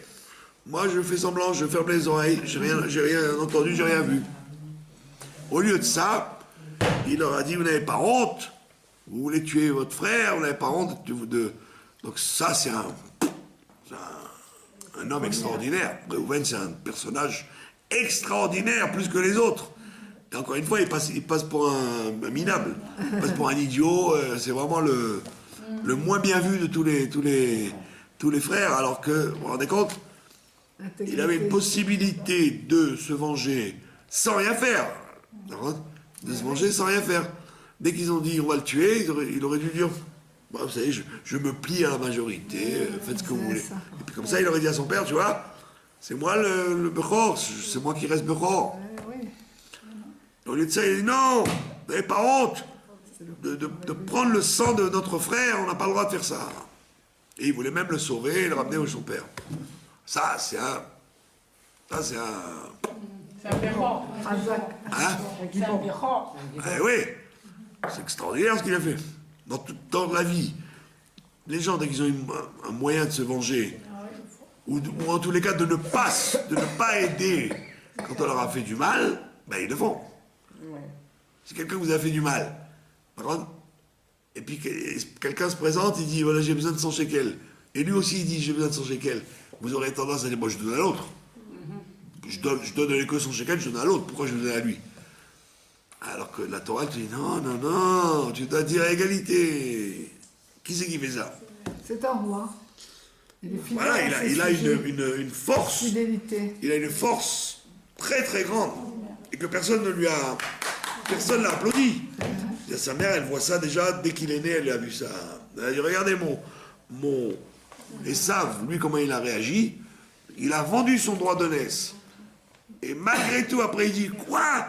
Moi, je fais semblant, je ferme les oreilles, j'ai rien entendu, j'ai rien vu. Au lieu de ça, il leur a dit, vous n'avez pas honte, vous voulez tuer votre frère, vous n'avez pas honte de... Donc ça, c'est un homme extraordinaire. Réhouven, c'est un personnage extraordinaire, plus que les autres. Et encore une fois, il passe pour un minable, il passe pour un idiot, c'est vraiment le moins bien vu de tous les frères, alors que, vous vous rendez compte, il avait une possibilité de se venger sans rien faire. De se venger sans rien faire. Dès qu'ils ont dit on va le tuer, il aurait dû dire bah, vous savez, je me plie à la majorité, faites ce que vous voulez. Et puis comme ça, il aurait dit à son père, tu vois, c'est moi le Bechor, c'est moi qui reste Bechor. Au lieu de ça, il dit non, vous n'avez pas honte de prendre le sang de notre frère, on n'a pas le droit de faire ça. Et il voulait même le sauver et le ramener au son père. Ça, c'est un Bechor. Hein? C'est un Bechor. Eh oui, c'est extraordinaire ce qu'il a fait. Dans la vie, les gens, dès qu'ils ont un moyen de se venger, ou en tous les cas de ne pas aider quand on leur a fait du mal, ben ils le font. Si quelqu'un vous a fait du mal, par contre, et puis quelqu'un se présente, il dit voilà, j'ai besoin de 100 shekels. Et lui aussi, il dit j'ai besoin de 100 shekels. Vous aurez tendance à dire moi, je donne à l'autre. Je donne que 100 shekels, je donne à l'autre. Pourquoi je donne à lui? Alors que la Torah te dit non, tu dois dire à égalité. Qui c'est qui fait ça? C'est un roi. Voilà, il a une force. Fidélité. Il a une force très très grande. Et que personne l'a applaudi. Sa mère, elle voit ça déjà, dès qu'il est né, elle a vu ça. Elle a dit, regardez mon Esav, lui, comment il a réagi. Il a vendu son droit d'aînesse. Et malgré tout, après, il dit, quoi?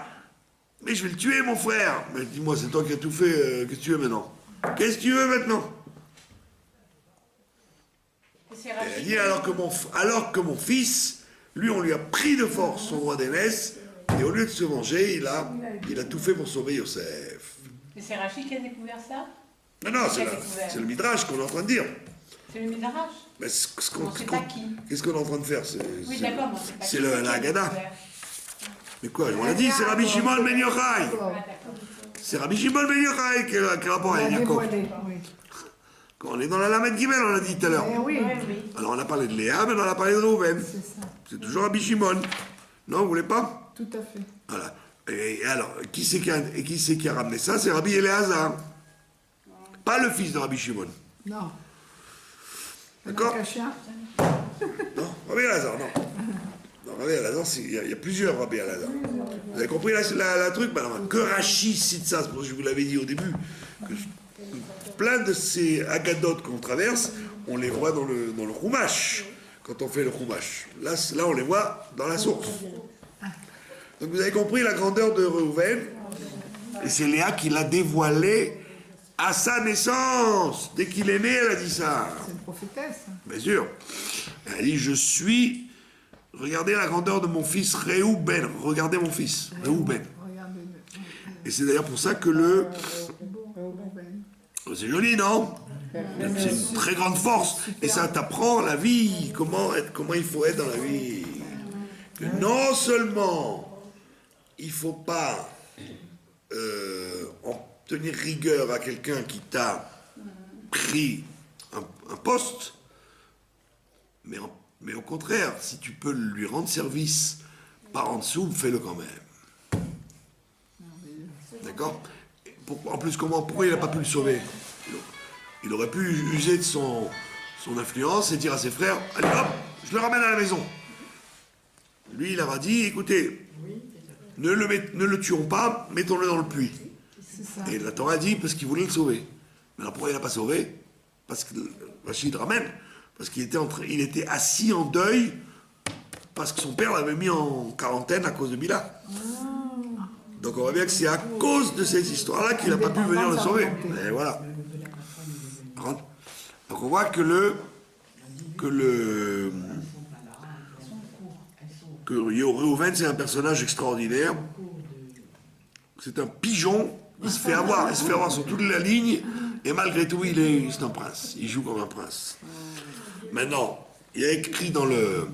Mais je vais le tuer, mon frère. Mais dis-moi, c'est toi qui as tout fait, qu'est-ce que tu veux maintenant? Qu'est-ce que tu veux maintenant? dit, alors que mon fils, lui, on lui a pris de force son droit d'aînesse, et au lieu de se venger, il a tout fait pour sauver Yosef. Et c'est Rachid qui a découvert ça? Non, Qui a découvert? c'est le Midrash qu'on est en train de dire. C'est le Midrash? Mais On sait pas qui. qu'est-ce qu'on est en train de faire? Oui, d'accord, mais on sait pas c'est qui la qui a Haggadah. découvert. Mais quoi, on l'a dit, c'est Rabbi Shimon Ben Yochai. Ah, d'accord. C'est Rabbi Shimon Ben Yochai qui a rapport On avec a Yaakov. dévoilé, oui. Quand on est dans la Lamed Gimel, on l'a dit tout à l'heure. Eh oui, Oui, oui. Alors on a parlé de Léa, mais on a parlé de Reuven. c'est ça, C'est toujours Rabbi Shimon. Non, vous voulez pas? tout à fait. Voilà. Et alors, qui c'est qui a ramené ça? C'est Rabbi Eleazar. Pas le fils de Rabbi Shimon. Non. D'accord. Un chien. Non, Rabbi Eleazar, non. Non, Rabbi Eleazar, il y a plusieurs Rabbi Eleazar. Vous avez compris la truc? Maintenant, que Rachid cite ça, c'est pour ça que je vous l'avais dit au début. Que plein de ces agadotes qu'on traverse, on les voit dans le Chumash, quand on fait le Chumash. Là, on les voit dans la source. Donc vous avez compris la grandeur de Reuven, et c'est Léa qui l'a dévoilé à sa naissance. Dès qu'il est né, elle a dit ça. C'est une prophétesse. Bien sûr. Elle a dit, je suis... Regardez la grandeur de mon fils Reuven. Regardez mon fils, Reuven. Regardez-le. Et c'est d'ailleurs pour ça que le... Reuven. C'est joli, non? C'est une très grande force. Et ça t'apprend la vie, comment il faut être dans la vie. Que non seulement il ne faut pas en tenir rigueur à quelqu'un qui t'a pris un poste, mais au contraire, si tu peux lui rendre service par en dessous, fais-le quand même. D'accord? En plus, pourquoi il n'a pas pu le sauver? Il aurait pu user de son influence et dire à ses frères, allez hop, je le ramène à la maison. Lui, il leur a dit, écoutez, ne le tuons pas, mettons-le dans le puits. C'est ça. Et la Torah dit, parce qu'il voulait le sauver. Mais alors pourquoi il n'a pas sauvé? Parce que Rachid le ramène, parce qu'il était assis en deuil, parce que son père l'avait mis en quarantaine à cause de Bila. Donc on voit bien que c'est à cause de cette histoire-là qu'il n'a pas pu venir le sauver. Et voilà. Donc on voit que Reuven, c'est un personnage extraordinaire. C'est un pigeon. Il se fait avoir sur toute la ligne, et malgré tout, c'est un prince. Il joue comme un prince. Maintenant, il y a écrit dans la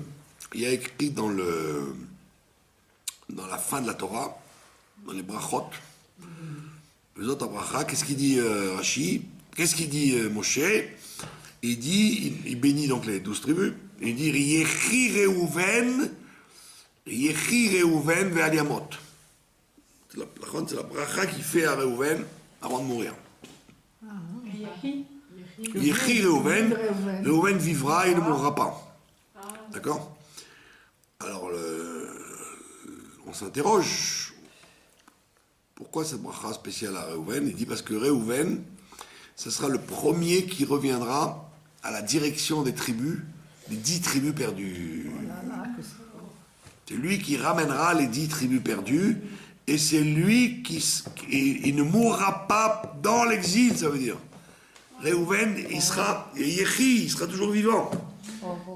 fin de la Torah, dans les brachot, les autres brachas, qu'est-ce qu'il dit Rashi? Qu'est-ce qu'il dit Moshe? Il bénit donc les 12 tribus. Il dit Yechi Reuven ve'aliamot. C'est la bracha qu'il fait à Reuven avant de mourir. Yechi Reuven, Reuven vivra et ne mourra pas. D'accord? Alors, on s'interroge. Pourquoi cette bracha spéciale à Reuven? Il dit parce que Reuven, ce sera le premier qui reviendra à la direction des tribus, des 10 tribus perdues. C'est lui qui ramènera les 10 tribus perdues, et c'est lui il ne mourra pas dans l'exil, ça veut dire. Reuven, il sera toujours vivant.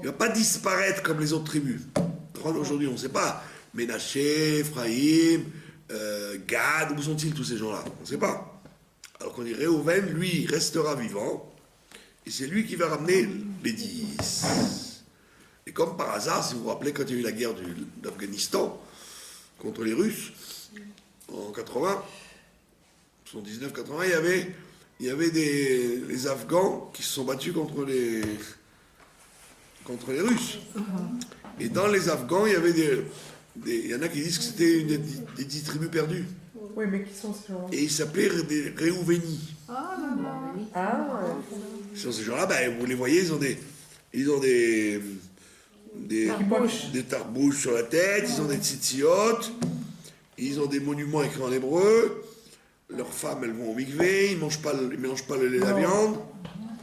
Il ne va pas disparaître comme les autres tribus. Aujourd'hui, on ne sait pas. Ménaché, Ephraïm, Gad, où sont-ils tous ces gens-là? On ne sait pas. Alors qu'on dit Reuven, lui, restera vivant, et c'est lui qui va ramener les 10. Et comme par hasard, si vous vous rappelez, quand il y a eu la guerre d'Afghanistan contre les Russes, en 80, 79-80, il y avait les Afghans qui se sont battus contre les Russes. Et dans les Afghans, il y en a qui disent que c'était des 10 tribus perdues. Oui, mais qui sont ces gens-là? Et ils s'appelaient des Réouveni. Ah là là. Ah, ouais. Sur ces gens-là, vous les voyez, ils ont des tarbouches sur la tête, ils ont des tzitziot, ils ont des monuments écrits en hébreu, leurs femmes, elles vont au mikvé, ils ne mélangent pas le lait et la viande.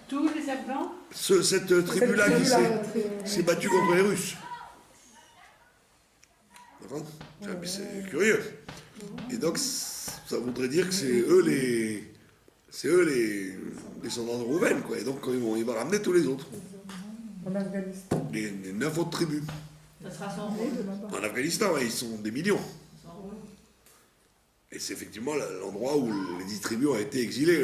Tous les Afghans? Cette tribu-là qui s'est battue contre les Russes. D'accord? C'est curieux. Et donc, ça voudrait dire que c'est eux les descendants de Rouven, quoi. Et donc, il va ramener tous les autres. En Afghanistan. les 9 autres tribus. Ça sera son Oui, rôle. de là-bas. En Afghanistan, ouais, ils sont des millions. Et c'est effectivement l'endroit où les 10 tribus ont été exilées,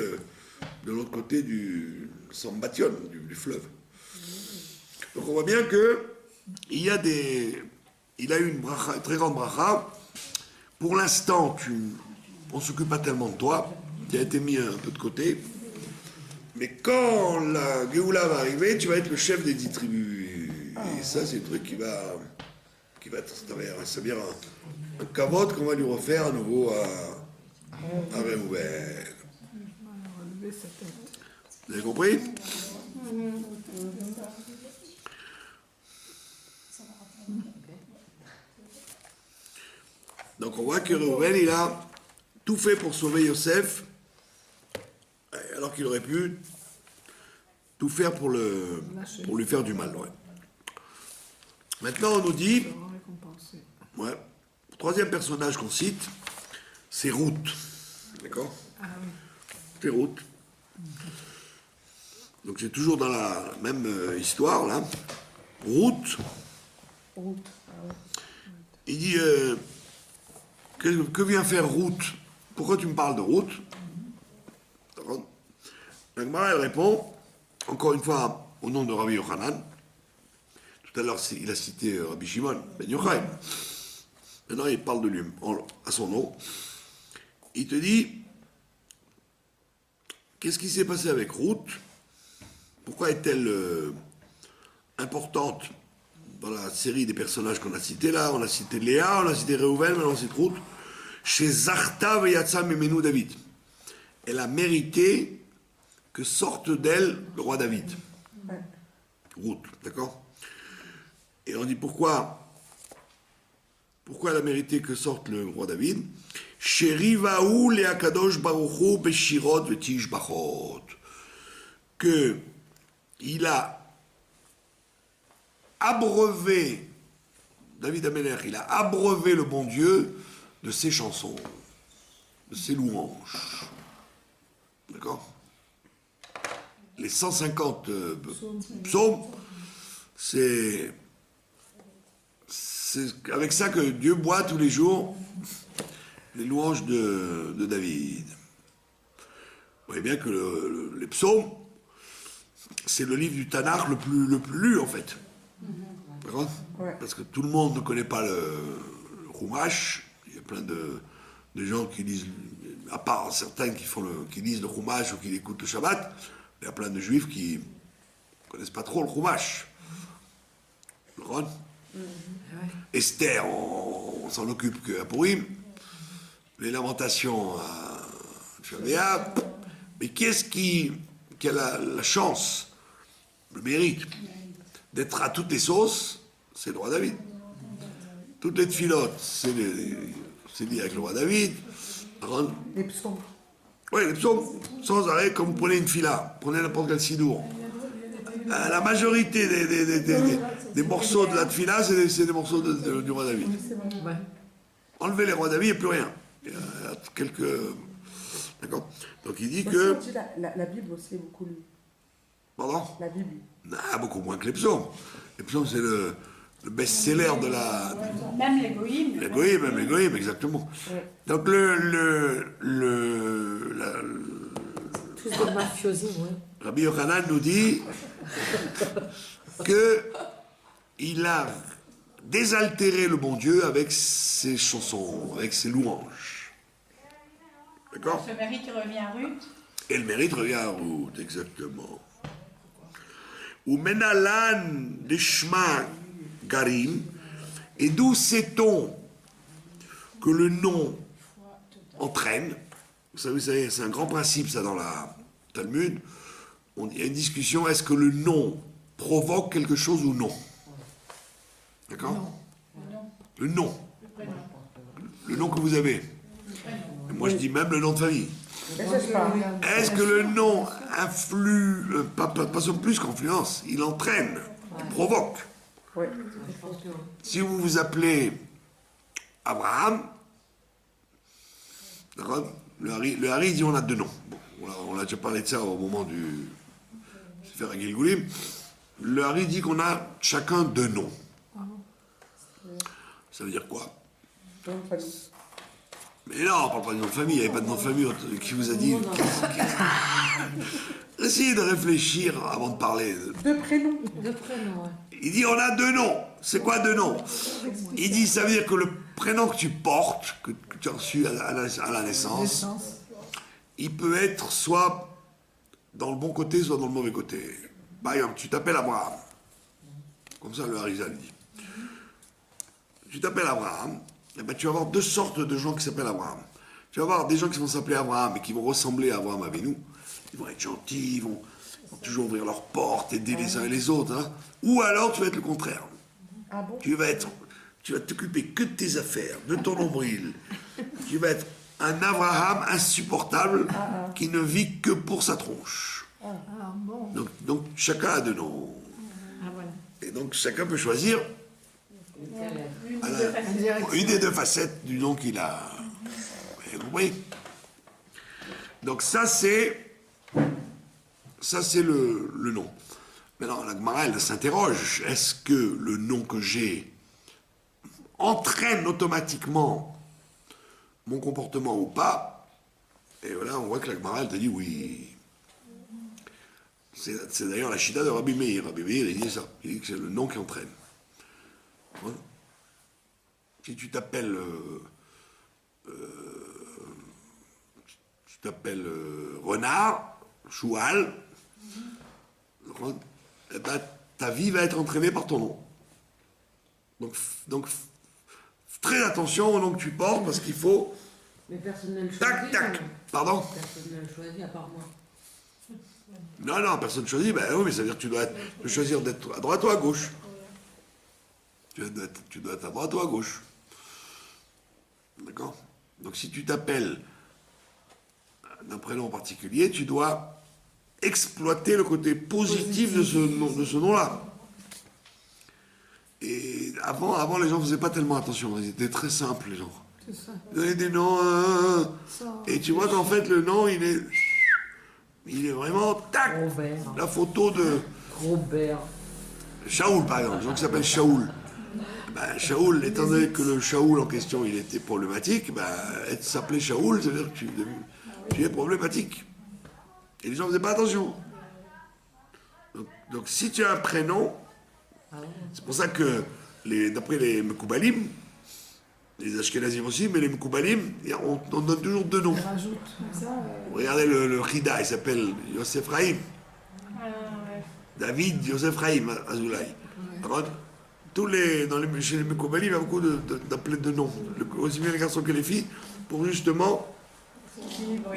de l'autre côté du Sambation, du fleuve. Donc on voit bien que il a eu une très grande bracha. Pour l'instant, on ne s'occupe pas tellement de toi, tu as été mis un peu de côté. Mais quand la Géoula va arriver, tu vas être le chef des 10 tribus. Et ça, c'est le truc qui va c'est-à-dire un kavod qu'on va lui refaire à nouveau à Réhouven. Relever sa tête. Vous avez compris? Donc on voit que Réhouven, il a tout fait pour sauver Yosef, alors qu'il aurait pu tout faire pour lui faire du mal. Ouais. Maintenant, on nous dit, Sera récompensé. ouais, le troisième personnage qu'on cite, c'est Ruth. D'accord? Ah oui. C'est Ruth. Donc c'est toujours dans la même histoire, là. Ruth, il dit, que vient faire Ruth? Pourquoi tu me parles de Ruth? D'accord? La Gemara, elle répond, encore une fois, au nom de Rabbi Yochanan. Tout à l'heure, il a cité Rabbi Shimon ben Yochai. Maintenant, il parle de lui, à son nom. Il te dit, qu'est-ce qui s'est passé avec Ruth? Pourquoi est-elle importante dans la série des personnages qu'on a cités là? On a cité Léa, on a cité Réhouven, maintenant on cite Ruth. Chez Zarta Veyatsa Memenu David. Elle a mérité que sorte d'elle le roi David. Ruth, d'accord? Et on dit pourquoi elle a mérité que sorte le roi David? Sherivaou le Akadosh Baruchu Beshirot Vetishbachot. Que il a abreuvé, David Amelech, il a abreuvé le bon Dieu de ses chansons, de ses louanges. D'accord? Les 150 psaumes, c'est avec ça que Dieu boit tous les jours les louanges de David. Vous voyez bien que les psaumes, c'est le livre du Tanakh le plus lu, en fait. D'accord? Ouais. Parce que tout le monde ne connaît pas le Chumash. Il y a plein de gens qui lisent, à part certains qui lisent le Chumash ou qui écoutent le Shabbat, il y a plein de juifs qui ne connaissent pas trop le Chumash. D'accord? Esther, on s'en occupe qu'à Purim. Les lamentations à Shabbat. Mais qu'est-ce qui a la chance, le mérite, d'être à toutes les sauces? C'est le roi David. Toutes les tfilotes, c'est lié avec le roi David. Les psaumes. Oui, les psaumes, sans arrêt, comme vous prenez une fila, prenez n'importe quel sidour. La majorité des morceaux de la tfila, c'est des morceaux du roi David. Ouais. Enlevez les rois David, il n'y a plus rien. Il y a quelques... D'accord? Donc il dit Moi, que... aussi, on dit la Bible aussi est beaucoup lue. Pardon? La Bible. Ah, beaucoup moins que les psaumes. Les psaumes, c'est le best-seller de la... Même les goïms. Les goïms, même les goïms, exactement. Ouais. Donc Tous des mafiosi, ouais. Rabbi Yochanan nous dit que il a désaltéré le bon Dieu avec ses chansons, avec ses louanges. D'accord? Ce mérite revient à Ruth. Et le mérite revient à Ruth, exactement. Ou menalan deshma garim, et d'où sait-on que le nom entraîne? Vous savez, c'est un grand principe, ça, dans la Talmud. Il y a une discussion, est-ce que le nom provoque quelque chose ou non? D'accord? Le nom. Le nom que vous avez. Et moi, je dis même le nom de famille. Est-ce que le nom influe, pas plus qu'influence, il entraîne, il provoque? Ouais. Si vous vous appelez Abraham, d'accord? Le Hari dit on a deux noms. Bon, on a déjà parlé de ça au moment du Sefer Gilgulim. le Hari dit qu'on a chacun deux noms. Ça veut dire quoi? Nom de famille. Mais non, on parle pas de nom de famille, il n'y avait pas de nom de famille. Qui vous a dit? Essayez de réfléchir avant de parler. Deux prénoms. Deux prénoms, ouais. Il dit on a deux noms. C'est quoi deux noms? Il dit ça veut dire que le prénom que tu portes, que tu as reçu à la naissance, il peut être soit dans le bon côté, soit dans le mauvais côté. Par exemple, tu t'appelles Abraham. Comme ça, le Harizal dit. Tu t'appelles Abraham, et ben tu vas avoir deux sortes de gens qui s'appellent Abraham. Tu vas avoir des gens qui vont s'appeler Abraham et qui vont ressembler à Abraham Avinu. Ils vont être gentils, ils vont toujours ouvrir leurs portes, aider les uns et les autres. Hein. Ou alors tu vas être le contraire. Ah bon? Tu vas t'occuper que de tes affaires, de ton nombril. Tu vas être un Abraham insupportable qui ne vit que pour sa tronche. Ah, bon. Donc chacun a deux noms. Ah, voilà. Et donc chacun peut choisir une des deux facettes du nom qu'il a. Vous avez compris? Donc ça c'est le nom. Maintenant la Gemara elle s'interroge, est-ce que le nom que j'ai entraîne automatiquement mon comportement ou pas? Et voilà, on voit que la Gemara elle te dit oui. C'est d'ailleurs la chita de Rabbi Meir. Rabbi Meir il dit ça, il dit que c'est le nom qui entraîne. Ouais. Si tu t'appelles Renard, Choual, eh ben, ta vie va être entraînée par ton nom. Donc très attention au nom que tu portes parce qu'il faut. Mais personne ne le choisit. Tac, tac. Pardon? Personne ne le choisit à part moi. Non, personne ne choisit. Ben oui, mais ça veut dire que tu dois choisir d'être à droite ou à gauche. Tu dois être à droite ou à gauche. D'accord? Donc si tu t'appelles d'un prénom en particulier, tu dois exploiter le côté positif de ce nom-là. Et avant, les gens ne faisaient pas tellement attention. Ils étaient très simples, les gens. C'est ça. Ils donnaient des noms. Et tu vois qu'en fait, le nom, il est vraiment tac. Robert. La photo de Robert. Shaoul, par exemple. Les gens qui s'appellent Shaoul. Ben, Shaoul, étant donné que le Shaoul en question, il était problématique, ben, s'appeler Shaoul, ça veut dire que tu es problématique. Et les gens ne faisaient pas attention. Donc si tu as un prénom, c'est pour ça que, d'après les Mekoubalim, les Ashkenazim aussi, mais les Mekoubalim, on donne toujours deux noms. Rajoute comme ça. Regardez le Chida, il s'appelle Yosef Raïm. David Yosef Raïm Azoulay. D'accord? Chez les Mekoubalim, il y a beaucoup d'appelés de noms, aussi bien les garçons que les filles, pour justement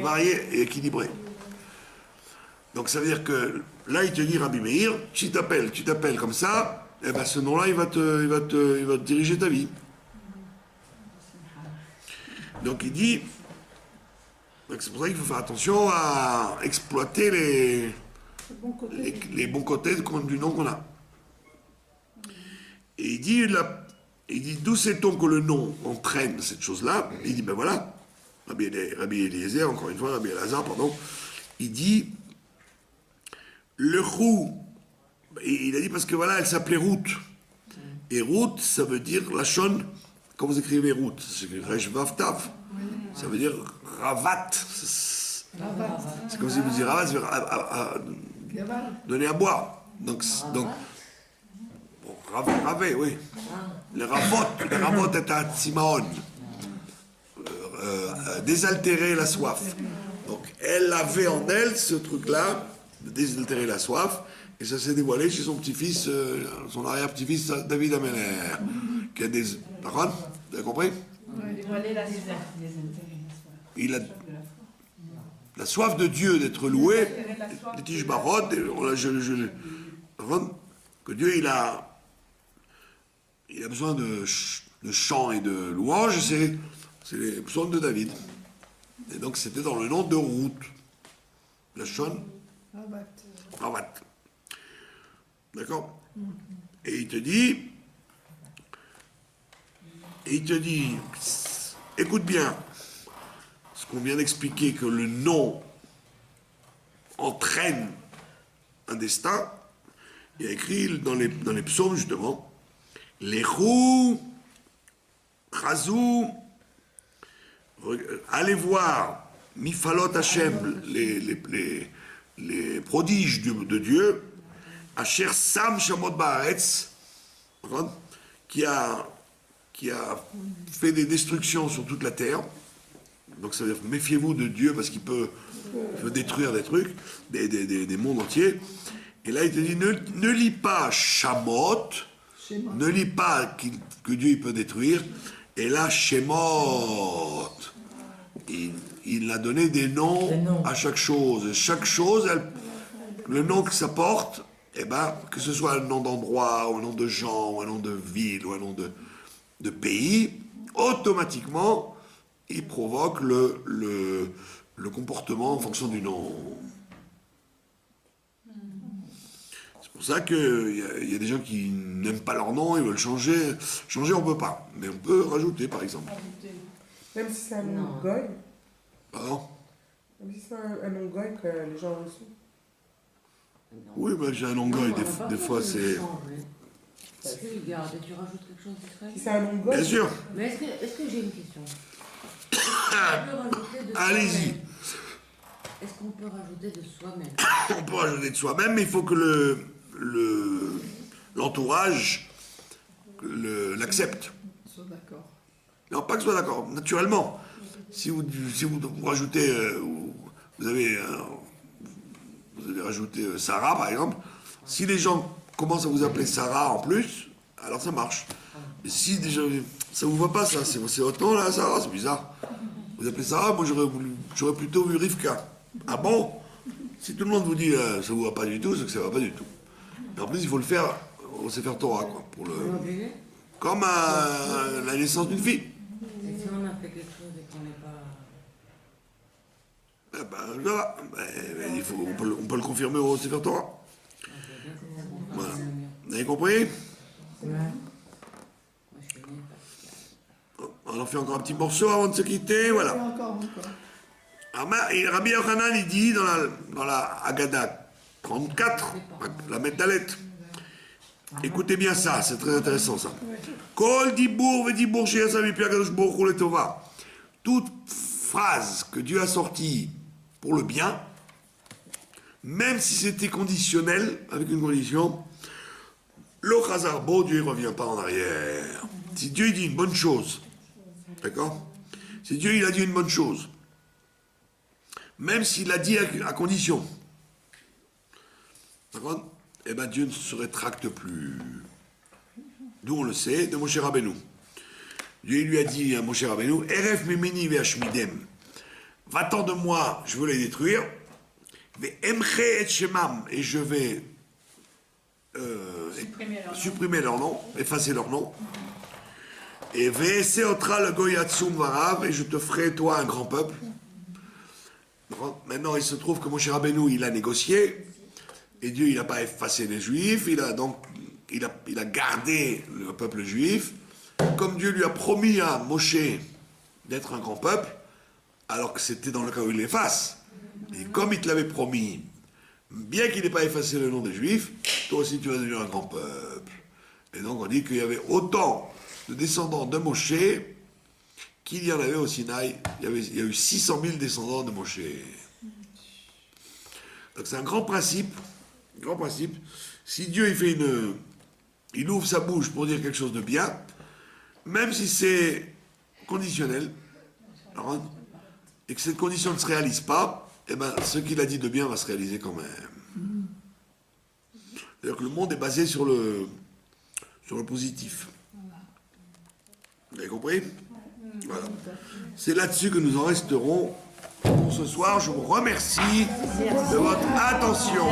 varier et équilibrer. Donc ça veut dire que là, il te dit Rabbi Meir, tu t'appelles comme ça, et ben ce nom-là, il va te diriger ta vie. Donc il dit, donc c'est pour ça qu'il faut faire attention à exploiter les bons côtés du nom qu'on a. Et il dit d'où sait-on que le nom entraîne cette chose-là? Il dit ben voilà, Rabbi Eliezer, encore une fois, Rabbi Elazar, pardon, il dit le chou, il a dit parce que voilà, elle s'appelait Ruth. Et Ruth, ça veut dire la chonne, quand vous écrivez Ruth, c'est Resh Vav Tav, ça veut dire ravat. C'est comme si vous disiez ravat, ça veut dire donner à boire. Donc ravé, oui. Les ravot est un Simaon. Désaltérer la soif. Donc elle avait en elle ce truc-là, de désaltérer la soif, et ça s'est dévoilé chez son petit-fils, son arrière-petit-fils David Ameller, qui a des. D'accord? Vous avez compris? Dévoiler la désert. Il a la soif de Dieu d'être loué, des tiges barottes, que Dieu il a besoin de chants et de louanges, c'est les psaumes de David. Et donc c'était dans le nom de Ruth. La chonne Ravat. D'accord? Et il te dit, écoute bien, ce qu'on vient d'expliquer, que le nom entraîne un destin, Il y a écrit dans les psaumes, justement, les roues, Chazou, allez voir, Mifalot Hashem, les prodiges de Dieu, Asher Sam Shamot Baaretz, qui a fait des destructions sur toute la terre. Donc ça veut dire méfiez-vous de Dieu parce qu'il peut détruire des trucs, des mondes entiers. Et là il te dit ne lis pas Shamot, ne lis pas que Dieu il peut détruire. Et là Shemot, il a donné des noms à chaque chose. Chaque chose, le nom que ça porte, eh ben, que ce soit un nom d'endroit, ou un nom de gens, ou un nom de ville, ou un nom de pays, automatiquement, il provoque le comportement en fonction du nom. C'est pour ça qu'il y a des gens qui n'aiment pas leur nom, ils veulent changer. Changer, on ne peut pas, mais on peut rajouter, par exemple. Même si c'est un nom goy. Pardon ? Même si c'est un nom goy que les gens ont reçu. Oui, mais j'ai un nom goy, des fois c'est... Tu gardes et tu rajoutes quelque chose d'Israël. Si c'est un nom goy. Bien sûr. Mais est-ce que j'ai une question? Est-ce qu'on peut rajouter de Allez-y. soi-même? Est-ce qu'on peut rajouter de soi-même? On peut rajouter de soi-même, mais il faut que l'entourage l'accepte. Ils sont d'accord. Non, pas que ce soit d'accord, naturellement. Si vous rajoutez, vous avez rajouté Sarah, par exemple, si les gens commencent à vous appeler Sarah en plus, alors ça marche. Mais si déjà, ça vous va pas ça, c'est votre nom là, Sarah, c'est bizarre. Vous appelez Sarah, moi j'aurais plutôt vu Rivka. Ah bon? Si tout le monde vous dit ça vous va pas du tout, c'est que ça va pas du tout. Et en plus, il faut le faire au Sefer Torah, quoi, pour le... Comme la naissance d'une fille. Et si on a fait quelque chose et qu'on n'est pas... Eh ben, ça va. On peut le confirmer au Sefer Torah. Voilà. Vous avez compris? On en fait encore un petit morceau avant de se quitter, voilà. Encore. Et Rabbi Yochanan, il dit dans la Haggadah 34, la Medalet, écoutez bien ça, c'est très intéressant ça. Kol dibour vedibour she'asa mipi HaKadosh Baruch Hu letova. Toute phrase que Dieu a sortie pour le bien, même si c'était conditionnel, avec une condition, le chazarbo, Dieu ne revient pas en arrière. Si Dieu dit une bonne chose, d'accord? Si Dieu il a dit une bonne chose, même s'il l'a dit à condition, d'accord? Eh bien Dieu ne se rétracte plus. D'où on le sait, de Moshe Rabbeinu. Dieu lui a dit à Moshe Rabbeinu, Eref mimini ve'ashmidem, va-t'en de moi, je veux les détruire, ve'emche et shemam, et je vais supprimer leur nom, effacer leur nom, et ve'eseotra le goyatsum varav, et je te ferai toi un grand peuple. Maintenant il se trouve que Moshe Rabbeinu il a négocié, et Dieu il n'a pas effacé les Juifs, il a gardé le peuple juif, comme Dieu lui a promis à Moshe d'être un grand peuple, alors que c'était dans le cas où il l'efface. Et comme il te l'avait promis, bien qu'il n'ait pas effacé le nom des Juifs, toi aussi tu vas devenir un grand peuple. Et donc on dit qu'il y avait autant de descendants de Moshe qu'il y en avait au Sinaï. Il y a eu 600 000 descendants de Moshe. Donc c'est un grand principe. Si Dieu il ouvre sa bouche pour dire quelque chose de bien, même si c'est conditionnel, et que cette condition ne se réalise pas, eh ben, ce qu'il a dit de bien va se réaliser quand même. C'est-à-dire que le monde est basé sur le positif. Vous avez compris? Voilà. C'est là-dessus que nous en resterons pour ce soir. Je vous remercie de votre attention.